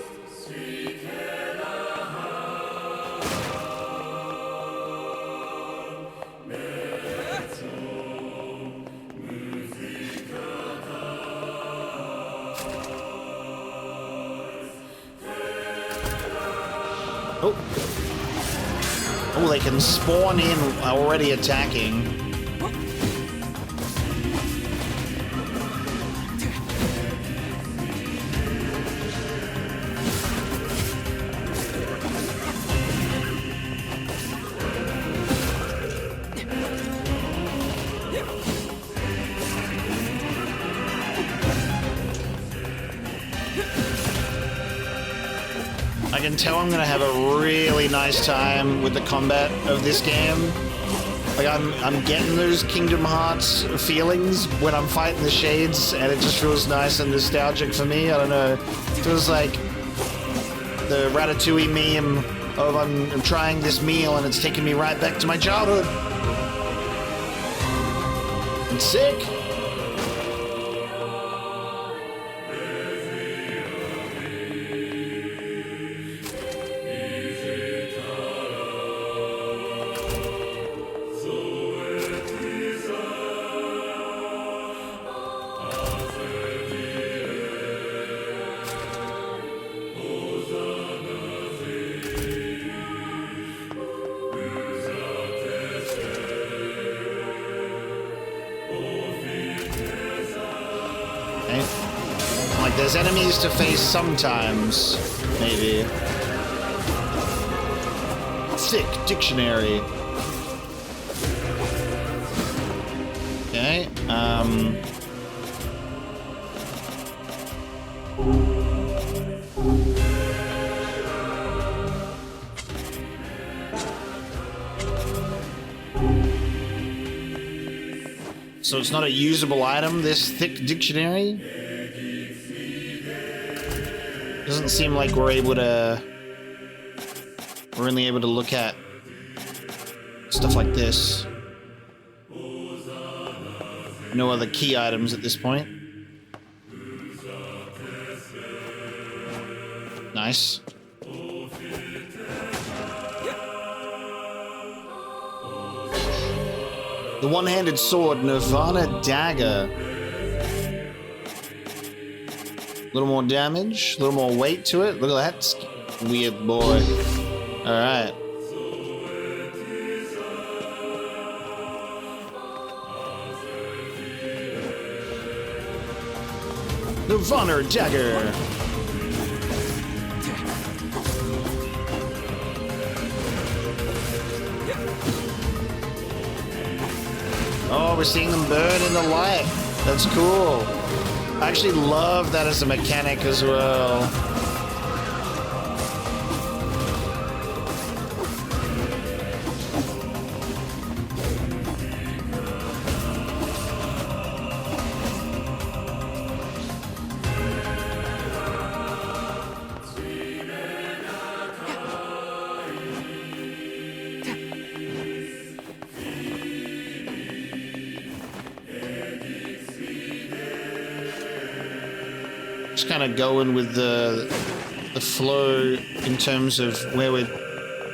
Oh, they can spawn in already attacking. I can tell I'm gonna have a really nice time with the combat of this game. Like I'm getting those Kingdom Hearts feelings when I'm fighting the shades, and it just feels nice and nostalgic for me. I don't know. It feels like the Ratatouille meme of I'm trying this meal and it's taking me right back to my childhood. It's sick. Like, there's enemies to face sometimes, maybe. Thick dictionary. Okay, So it's not a usable item, this thick dictionary? Doesn't seem like we're only able to look at stuff like this. No other key items at this point. Nice. The one-handed sword, Nirvana Dagger. A little more damage, a little more weight to it. Look at that weird boy. Alright. Nirvana Dagger. Oh, we're seeing them burn in the light. That's cool. I actually love that as a mechanic as well. Just kind of going with the flow in terms of where we're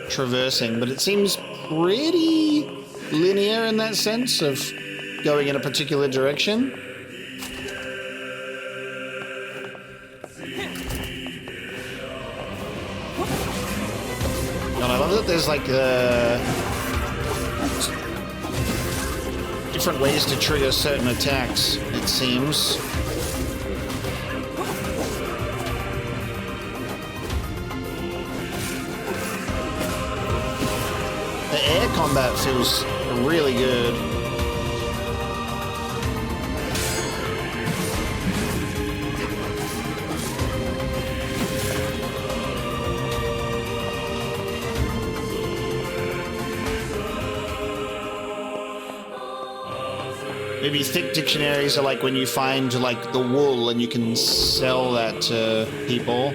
traversing, but it seems pretty linear in that sense of going in a particular direction. And I love that there's like different ways to trigger certain attacks, it seems. Air combat feels really good. Maybe thick dictionaries are like when you find like the wool and you can sell that to people.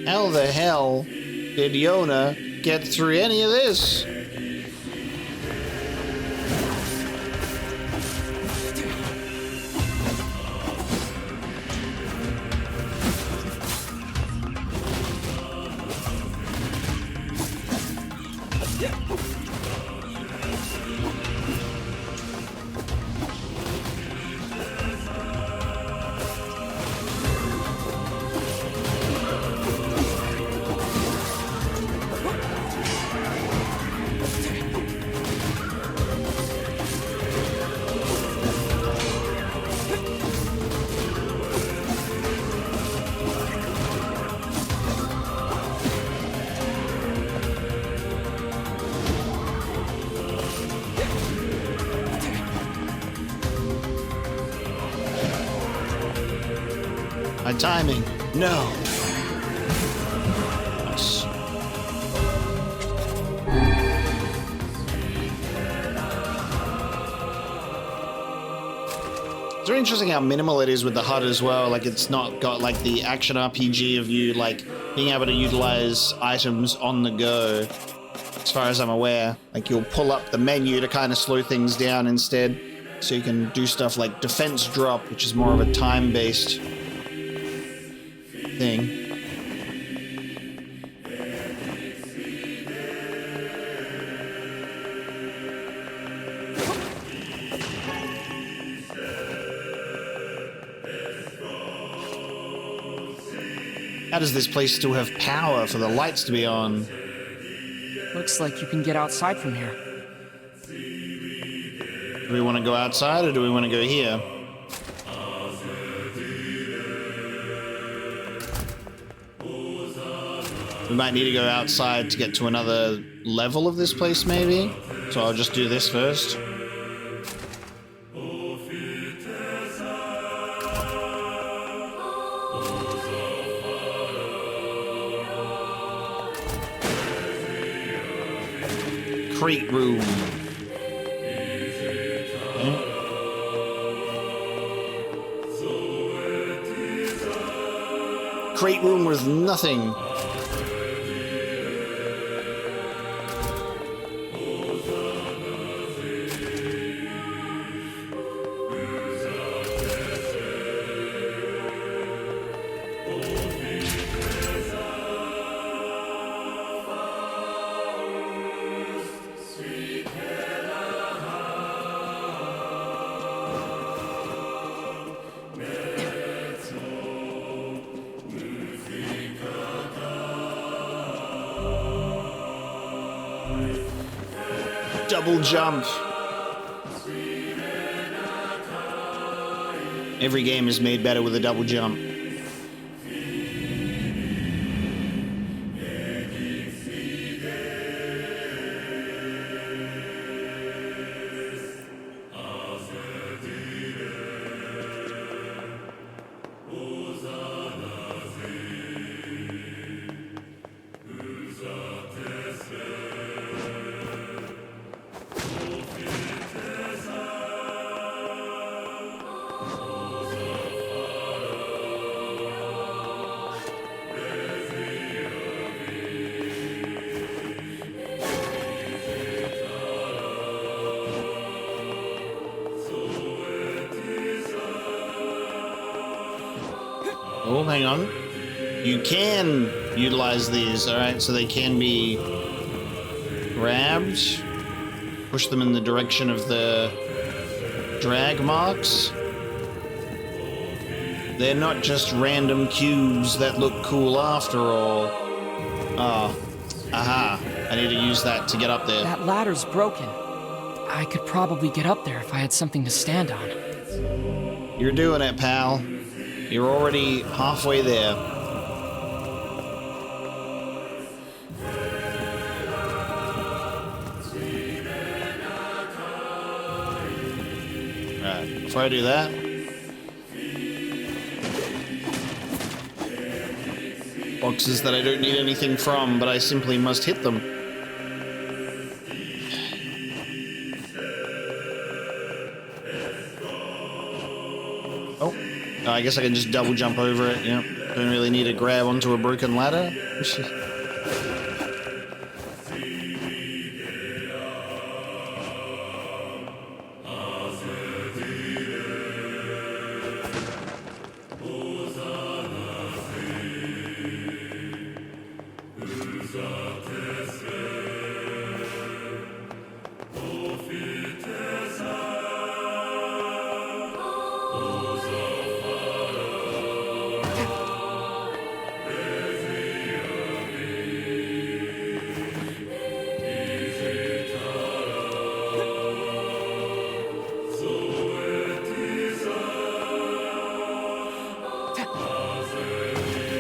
How the hell did Yonah get through any of this? My timing. No. Nice. It's very interesting how minimal it is with the HUD as well. Like, it's not got like the action RPG of you like being able to utilize items on the go. As far as I'm aware, like you'll pull up the menu to kind of slow things down instead, so you can do stuff like defense drop, which is more of a time-based thing. How does this place still have power for the lights to be on? Looks like you can get outside from here. Do we want to go outside or do we want to go here? We might need to go outside to get to another level of this place, maybe. So I'll just do this first. Crate room. Okay. Crate room with nothing. Double jump. Every game is made better with a double jump. Oh, hang on. You can utilize these, alright? So they can be grabbed. Push them in the direction of the drag marks. They're not just random cubes that look cool after all. Ah. Aha. I need to use that to get up there. That ladder's broken. I could probably get up there if I had something to stand on. You're doing it, pal. You're already halfway there. Alright, before I do that... boxes that I don't need anything from, but I simply must hit them. Oh. I guess I can just double jump over it, yeah. Don't really need to grab onto a broken ladder.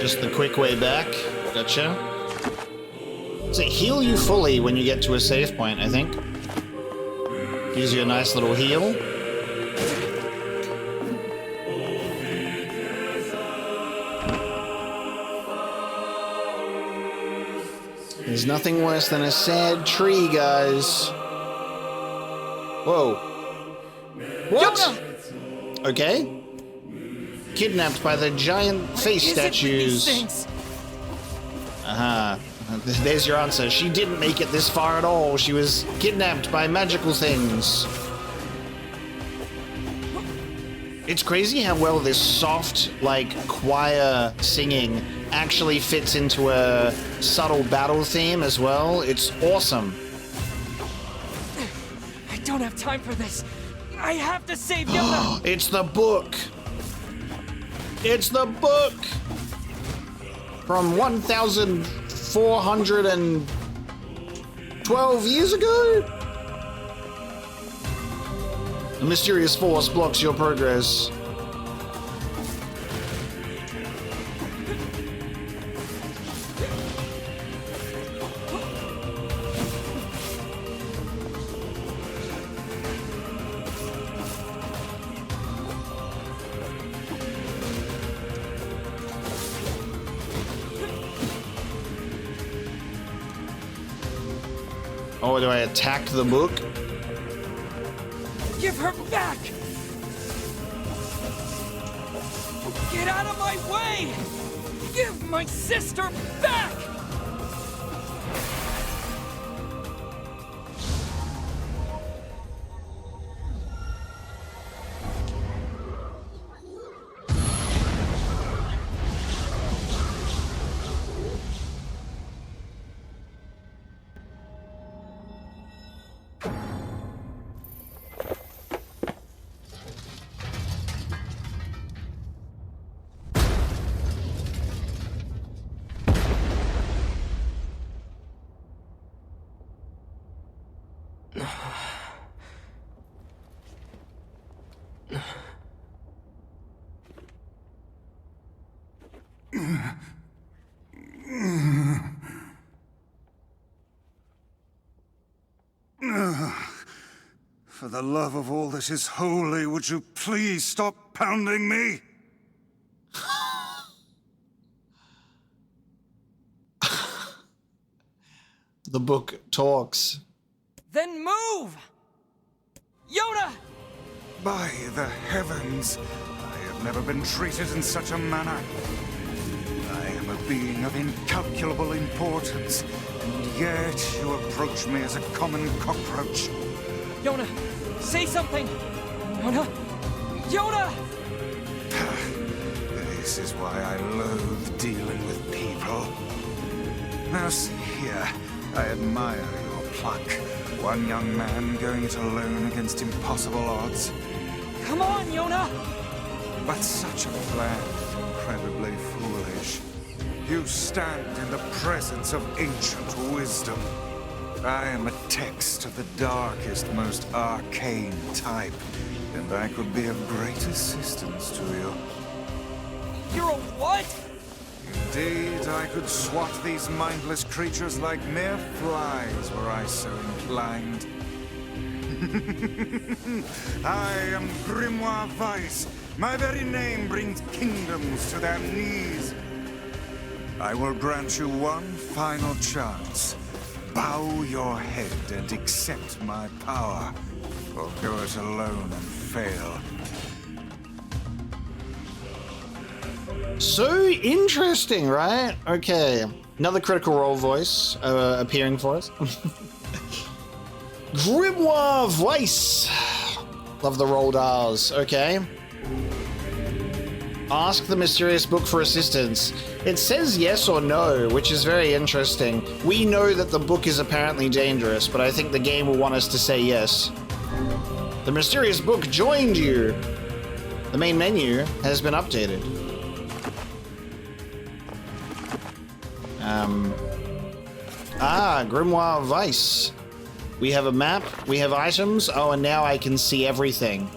Just the quick way back. Gotcha. Does it heal you fully when you get to a save point, I think? Gives you a nice little heal. There's nothing worse than a sad tree, guys. Whoa. What? Yonah! Okay. Kidnapped by the giant face statues. Aha. There's your answer. She didn't make it this far at all. She was kidnapped by magical things. It's crazy how well this soft, like, choir singing actually fits into a subtle battle theme as well. It's awesome. I don't have time for this. I have to save Yonah. It's the book. It's the book from 1400 and 12 years ago? A mysterious force blocks your progress. Oh, do I attack the book? Give her back! Get out of my way! Give my sister back! For the love of all that is holy, would you please stop pounding me? The book talks. Then move! Yonah! By the heavens, I have never been treated in such a manner. I am a being of incalculable importance, and yet you approach me as a common cockroach. Yonah, say something! Yonah! Yonah! This is why I loathe dealing with people. Now see here, I admire your pluck. One young man going it alone against impossible odds. Come on, Yonah! But such a plan is incredibly foolish. You stand in the presence of ancient wisdom. I am a text of the darkest, most arcane type, and I could be of great assistance to you. You're a what? Indeed, I could swat these mindless creatures like mere flies were I so inclined. I am Grimoire Weiss. My very name brings kingdoms to their knees. I will grant you one final chance. Bow your head and accept my power, or go it alone and fail. So interesting, right? Okay, another Critical Role voice appearing for us. Grimoire Weiss. Love the rolled R's. Okay. Ask the mysterious book for assistance. It says yes or no, which is very interesting. We know that the book is apparently dangerous, but I think the game will want us to say yes. The mysterious book joined you. The main menu has been updated. Grimoire Weiss. We have a map, we have items. Oh, and now I can see everything.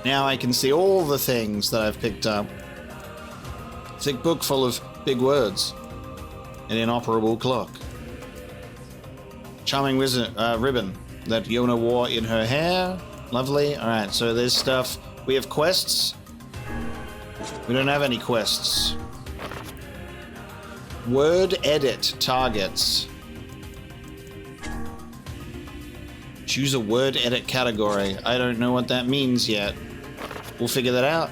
Now I can see all the things that I've picked up. Thick book full of big words. An inoperable clock. Charming ribbon that Yonah wore in her hair. Lovely. Alright, so there's stuff. We have quests. We don't have any quests. Word edit targets. Choose a word edit category. I don't know what that means yet. We'll figure that out.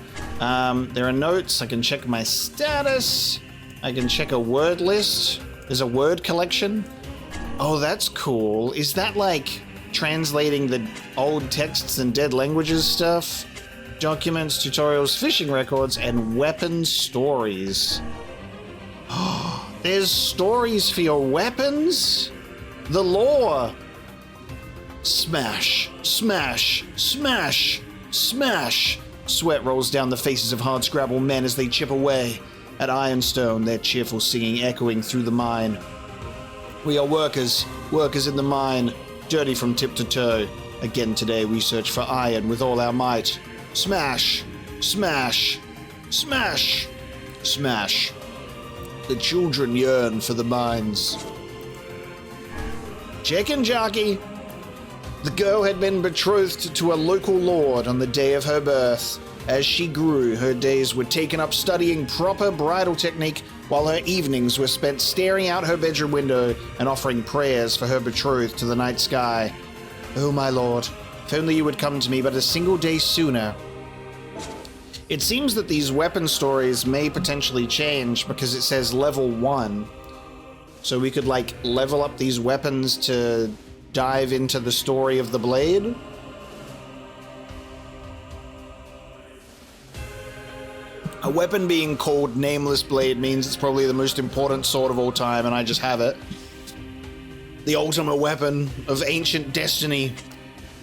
There are notes. I can check my status. I can check a word list. There's a word collection. Oh, that's cool. Is that like translating the old texts and dead languages stuff? Documents, tutorials, fishing records, and weapon stories. There's stories for your weapons? The lore. Smash, smash, smash, smash. Sweat rolls down the faces of hardscrabble men as they chip away at ironstone, their cheerful singing echoing through the mine. We are workers, workers in the mine, dirty from tip to toe. Again today we search for iron with all our might. Smash! Smash! Smash! Smash! The children yearn for the mines. Chicken jockey! The girl had been betrothed to a local lord on the day of her birth. As she grew, her days were taken up studying proper bridal technique, while her evenings were spent staring out her bedroom window and offering prayers for her betrothed to the night sky. Oh my lord, if only you would come to me but a single day sooner. It seems that these weapon stories may potentially change because it says level 1. So we could like level up these weapons to dive into the story of the blade. A weapon being called Nameless Blade means it's probably the most important sword of all time, and I just have it. The ultimate weapon of ancient destiny.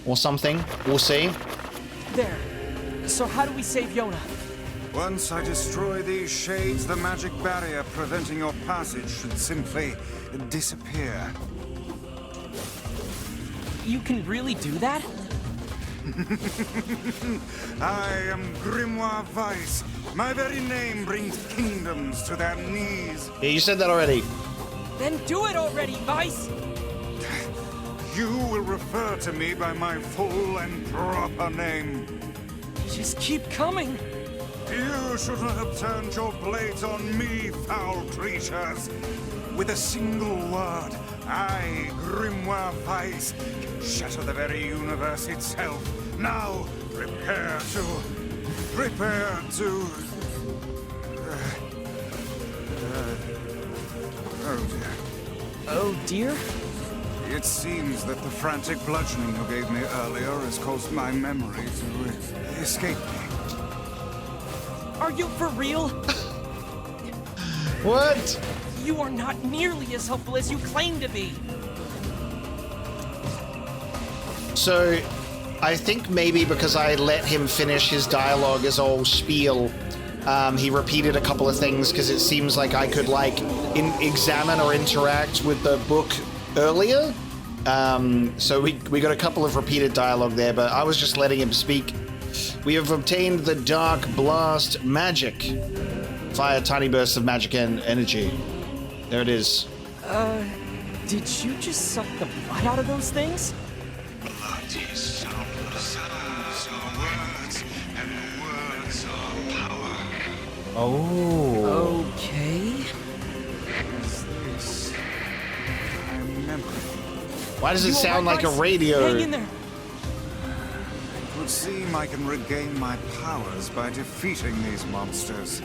Or something. We'll see. There. So how do we save Yonah? Once I destroy these shades, the magic barrier preventing your passage should simply disappear. You can really do that? I am Grimoire Weiss. My very name brings kingdoms to their knees. Yeah, you said that already. Then do it already, Weiss! You will refer to me by my full and proper name. Just keep coming. You shouldn't have turned your blades on me, foul creatures. With a single word, I, Grimoire Weiss, can shatter the very universe itself. Now, prepare to... oh dear. Oh dear? It seems that the frantic bludgeoning you gave me earlier has caused my memory to escape me. Are you for real? What? You are not nearly as helpful as you claim to be. So, I think maybe because I let him finish his dialogue, his whole spiel, he repeated a couple of things because it seems like I could like examine or interact with the book earlier. So we got a couple of repeated dialogue there, but I was just letting him speak. We have obtained the Dark Blast Magic. Fire tiny bursts of magic and energy. There it is. Did you just suck the blood out of those things? Blood is sounds are words, and words are power. Oh. Okay. Is this? I remember. Why does it You sound alright, like a Weiss? radio? Hang in there. It would seem I can regain my powers by defeating these monsters.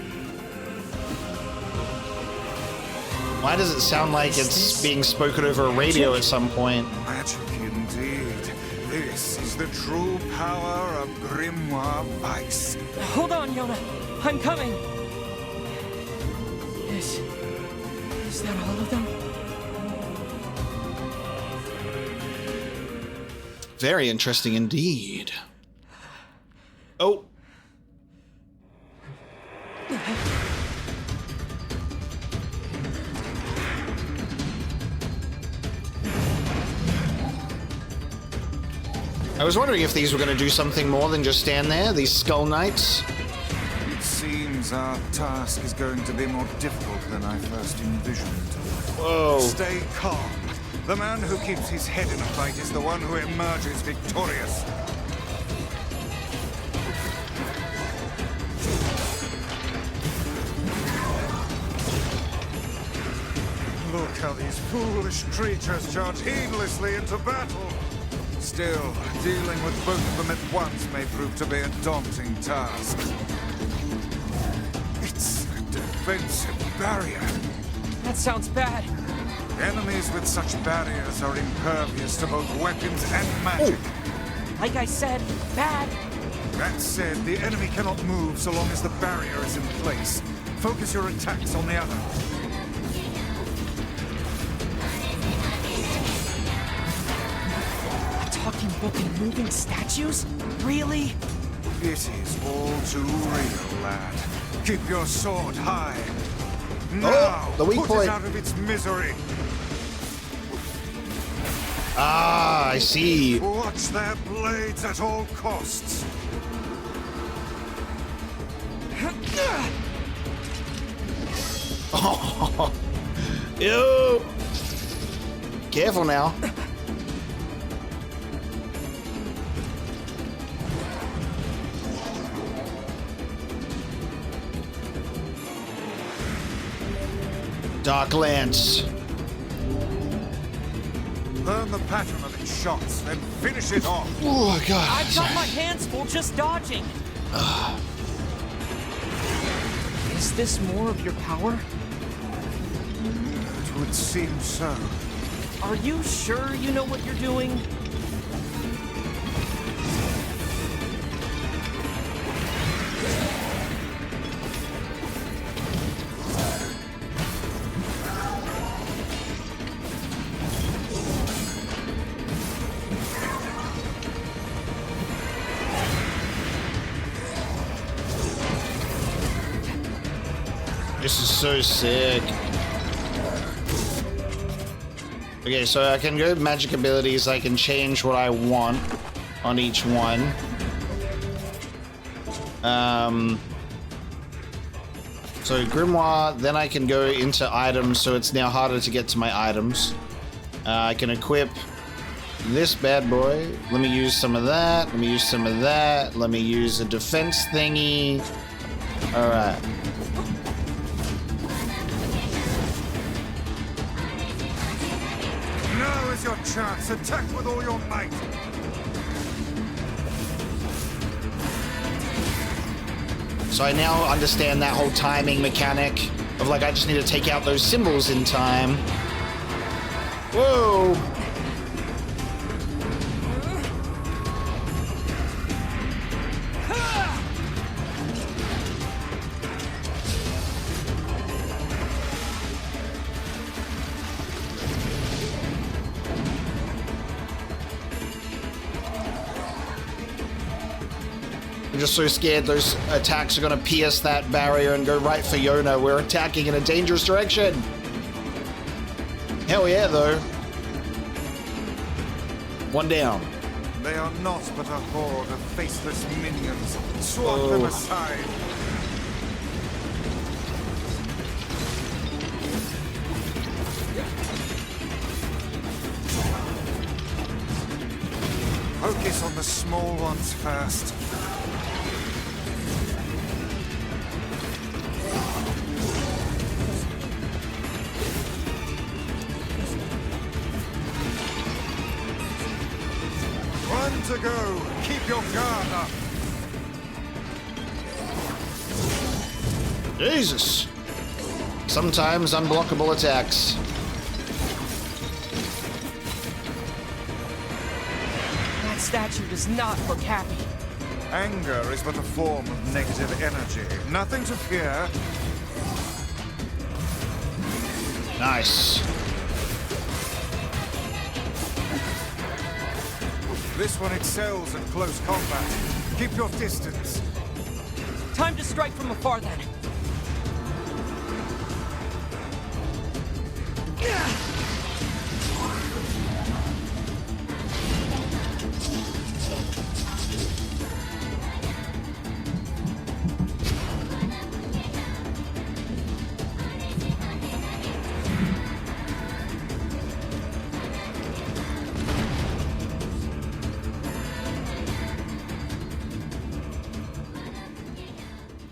Why does it sound like it's being spoken over a radio at some point? Magic indeed. This is the true power of Grimoire Weiss. Hold on, Yonah. I'm coming. Is that all of them? Very interesting indeed. Oh. I was wondering if these were going to do something more than just stand there, these Skull Knights. It seems our task is going to be more difficult than I first envisioned. Whoa. Stay calm. The man who keeps his head in a fight is the one who emerges victorious. Look how these foolish creatures charge heedlessly into battle. Still, dealing with both of them at once may prove to be a daunting task. It's a defensive barrier. That sounds bad. Enemies with such barriers are impervious to both weapons and magic. Like I said, bad. That said, the enemy cannot move so long as the barrier is in place. Focus your attacks on the other. A talking book and moving statues? Really? It is all too real, lad. Keep your sword high. Now, the weak put point. it out of its misery. Ah, I see. Watch their blades at all costs. Oh, ew. Careful now. Dark Lance. Learn the pattern of its shots, then finish it off. Oh, God. I've got my hands full just dodging. Is this more of your power? It would seem so. Are you sure you know what you're doing? This is so sick. Okay, so I can go magic abilities. I can change what I want on each one. So Grimoire, then I can go into items, so it's now harder to get to my items. I can equip this bad boy. Let me use some of that. Let me use some of that. Let me use a defense thingy. All right. Now is your chance. Attack with all your might. So I now understand that whole timing mechanic of like I just need to take out those symbols in time. Whoa! I'm just so scared those attacks are going to pierce that barrier and go right for Yonah. We're attacking in a dangerous direction. Hell yeah, though. One down. They are not but a horde of faceless minions. Swat them aside. Focus on the small ones first. One to go. Keep your guard up. Jesus. Sometimes unblockable attacks. That statue does not look happy. Anger is but a form of negative energy. Nothing to fear. Nice. This one excels at close combat. Keep your distance. Time to strike from afar then.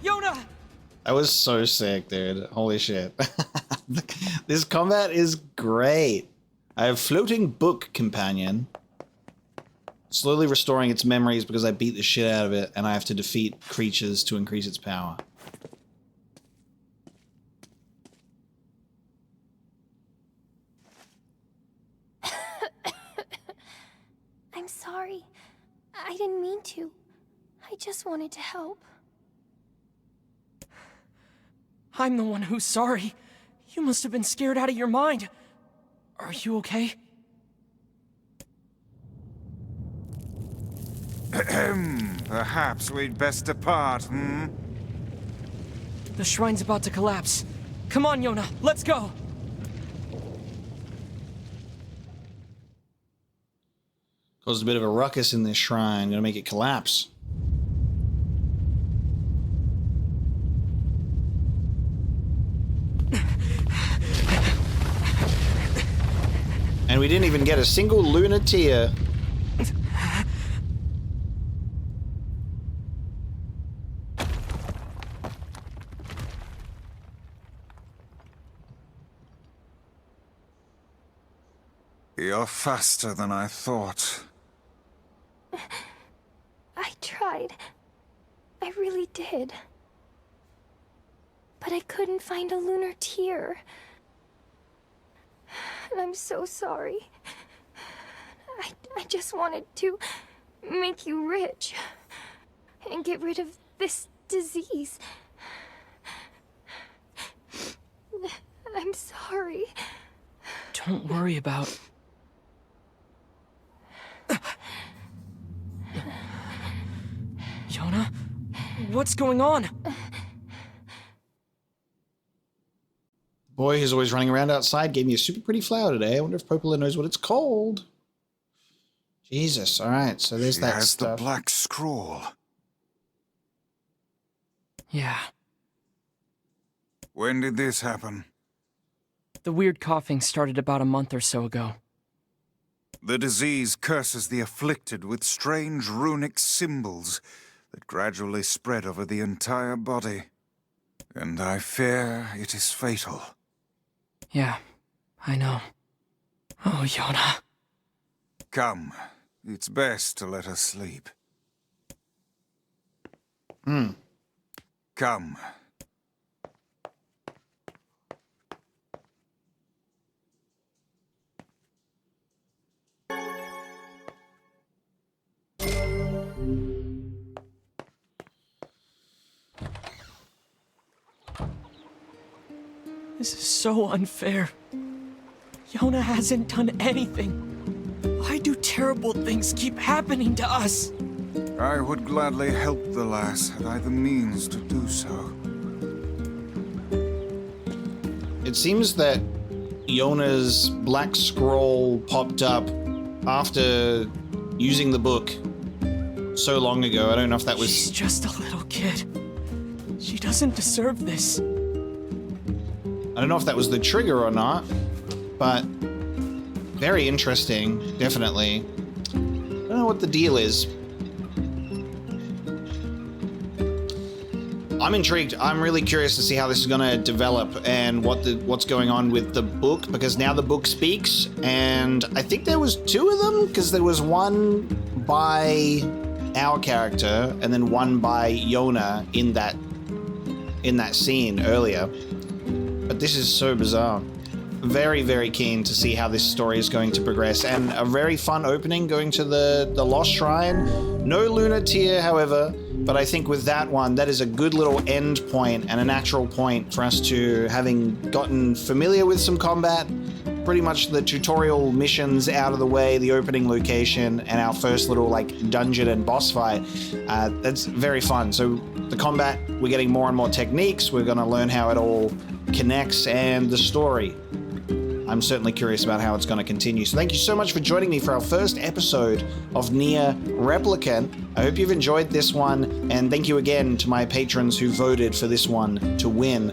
Yonah! That was so sick, dude. Holy shit. This combat is great. I have floating book companion. Slowly restoring its memories because I beat the shit out of it and I have to defeat creatures to increase its power. I'm sorry. I didn't mean to. I just wanted to help. I'm the one who's sorry. You must have been scared out of your mind. Are you okay? Perhaps we'd best depart, hmm? The shrine's about to collapse. Come on, Yonah, let's go! Caused a bit of a ruckus in this shrine. Gonna make it collapse. And we didn't even get a single lunar tear. You're faster than I thought. I tried. I really did. But I couldn't find a lunar tear. And I'm so sorry. I just wanted to make you rich. And get rid of this disease. I'm sorry. Don't worry about... Yonah? What's going on? Boy who's always running around outside gave me a super pretty flower today. I wonder if Popola knows what it's called. Jesus, alright, so there's that has stuff. The black scroll. Yeah. When did this happen? The weird coughing started about a month or so ago. The disease curses the afflicted with strange runic symbols that gradually spread over the entire body. And I fear it is fatal. Yeah, I know. Oh, Yonah. Come, it's best to let us sleep. Come. This is so unfair. Yonah hasn't done anything. Why do terrible things keep happening to us? I would gladly help the lass had I the means to do so. It seems that Yonah's black scroll popped up after using the book so long ago. I don't know if that was... She's just a little kid. She doesn't deserve this. I don't know if that was the trigger or not, but very interesting, definitely. I don't know what the deal is. I'm intrigued. I'm really curious to see how this is going to develop and what's going on with the book, because now the book speaks, and I think there was two of them, because there was one by our character and then one by Yonah in that scene earlier. But this is so bizarre. Very, very keen to see how this story is going to progress, and a very fun opening going to the Lost Shrine. No lunar tear, however, but I think with that one, that is a good little end point and a natural point for us to, having gotten familiar with some combat, pretty much the tutorial missions out of the way, the opening location, and our first little like dungeon and boss fight. That's very fun. So the combat, we're getting more and more techniques. We're going to learn how it all connects, and the story, I'm certainly curious about how it's going to continue. So thank you so much for joining me for our first episode of NieR Replicant. I hope you've enjoyed this one, and thank you again to my patrons who voted for this one to win.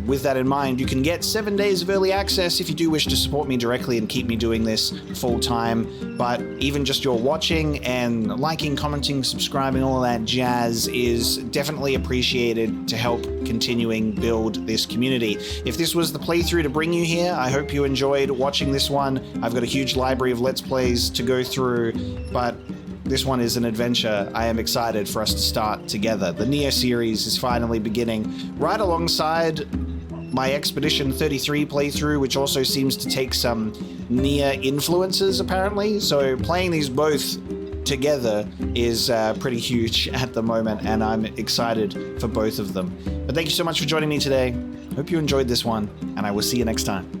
With that in mind, you can get 7 days of early access if you do wish to support me directly and keep me doing this full time. But even just your watching and liking, commenting, subscribing, all of that jazz is definitely appreciated to help continuing build this community. If this was the playthrough to bring you here, I hope you enjoyed watching this one. I've got a huge library of Let's Plays to go through, but this one is an adventure I am excited for us to start together. The NieR series is finally beginning right alongside my Expedition 33 playthrough, which also seems to take some NieR influences, apparently. So playing these both together is pretty huge at the moment, and I'm excited for both of them. But thank you so much for joining me today. Hope you enjoyed this one, and I will see you next time.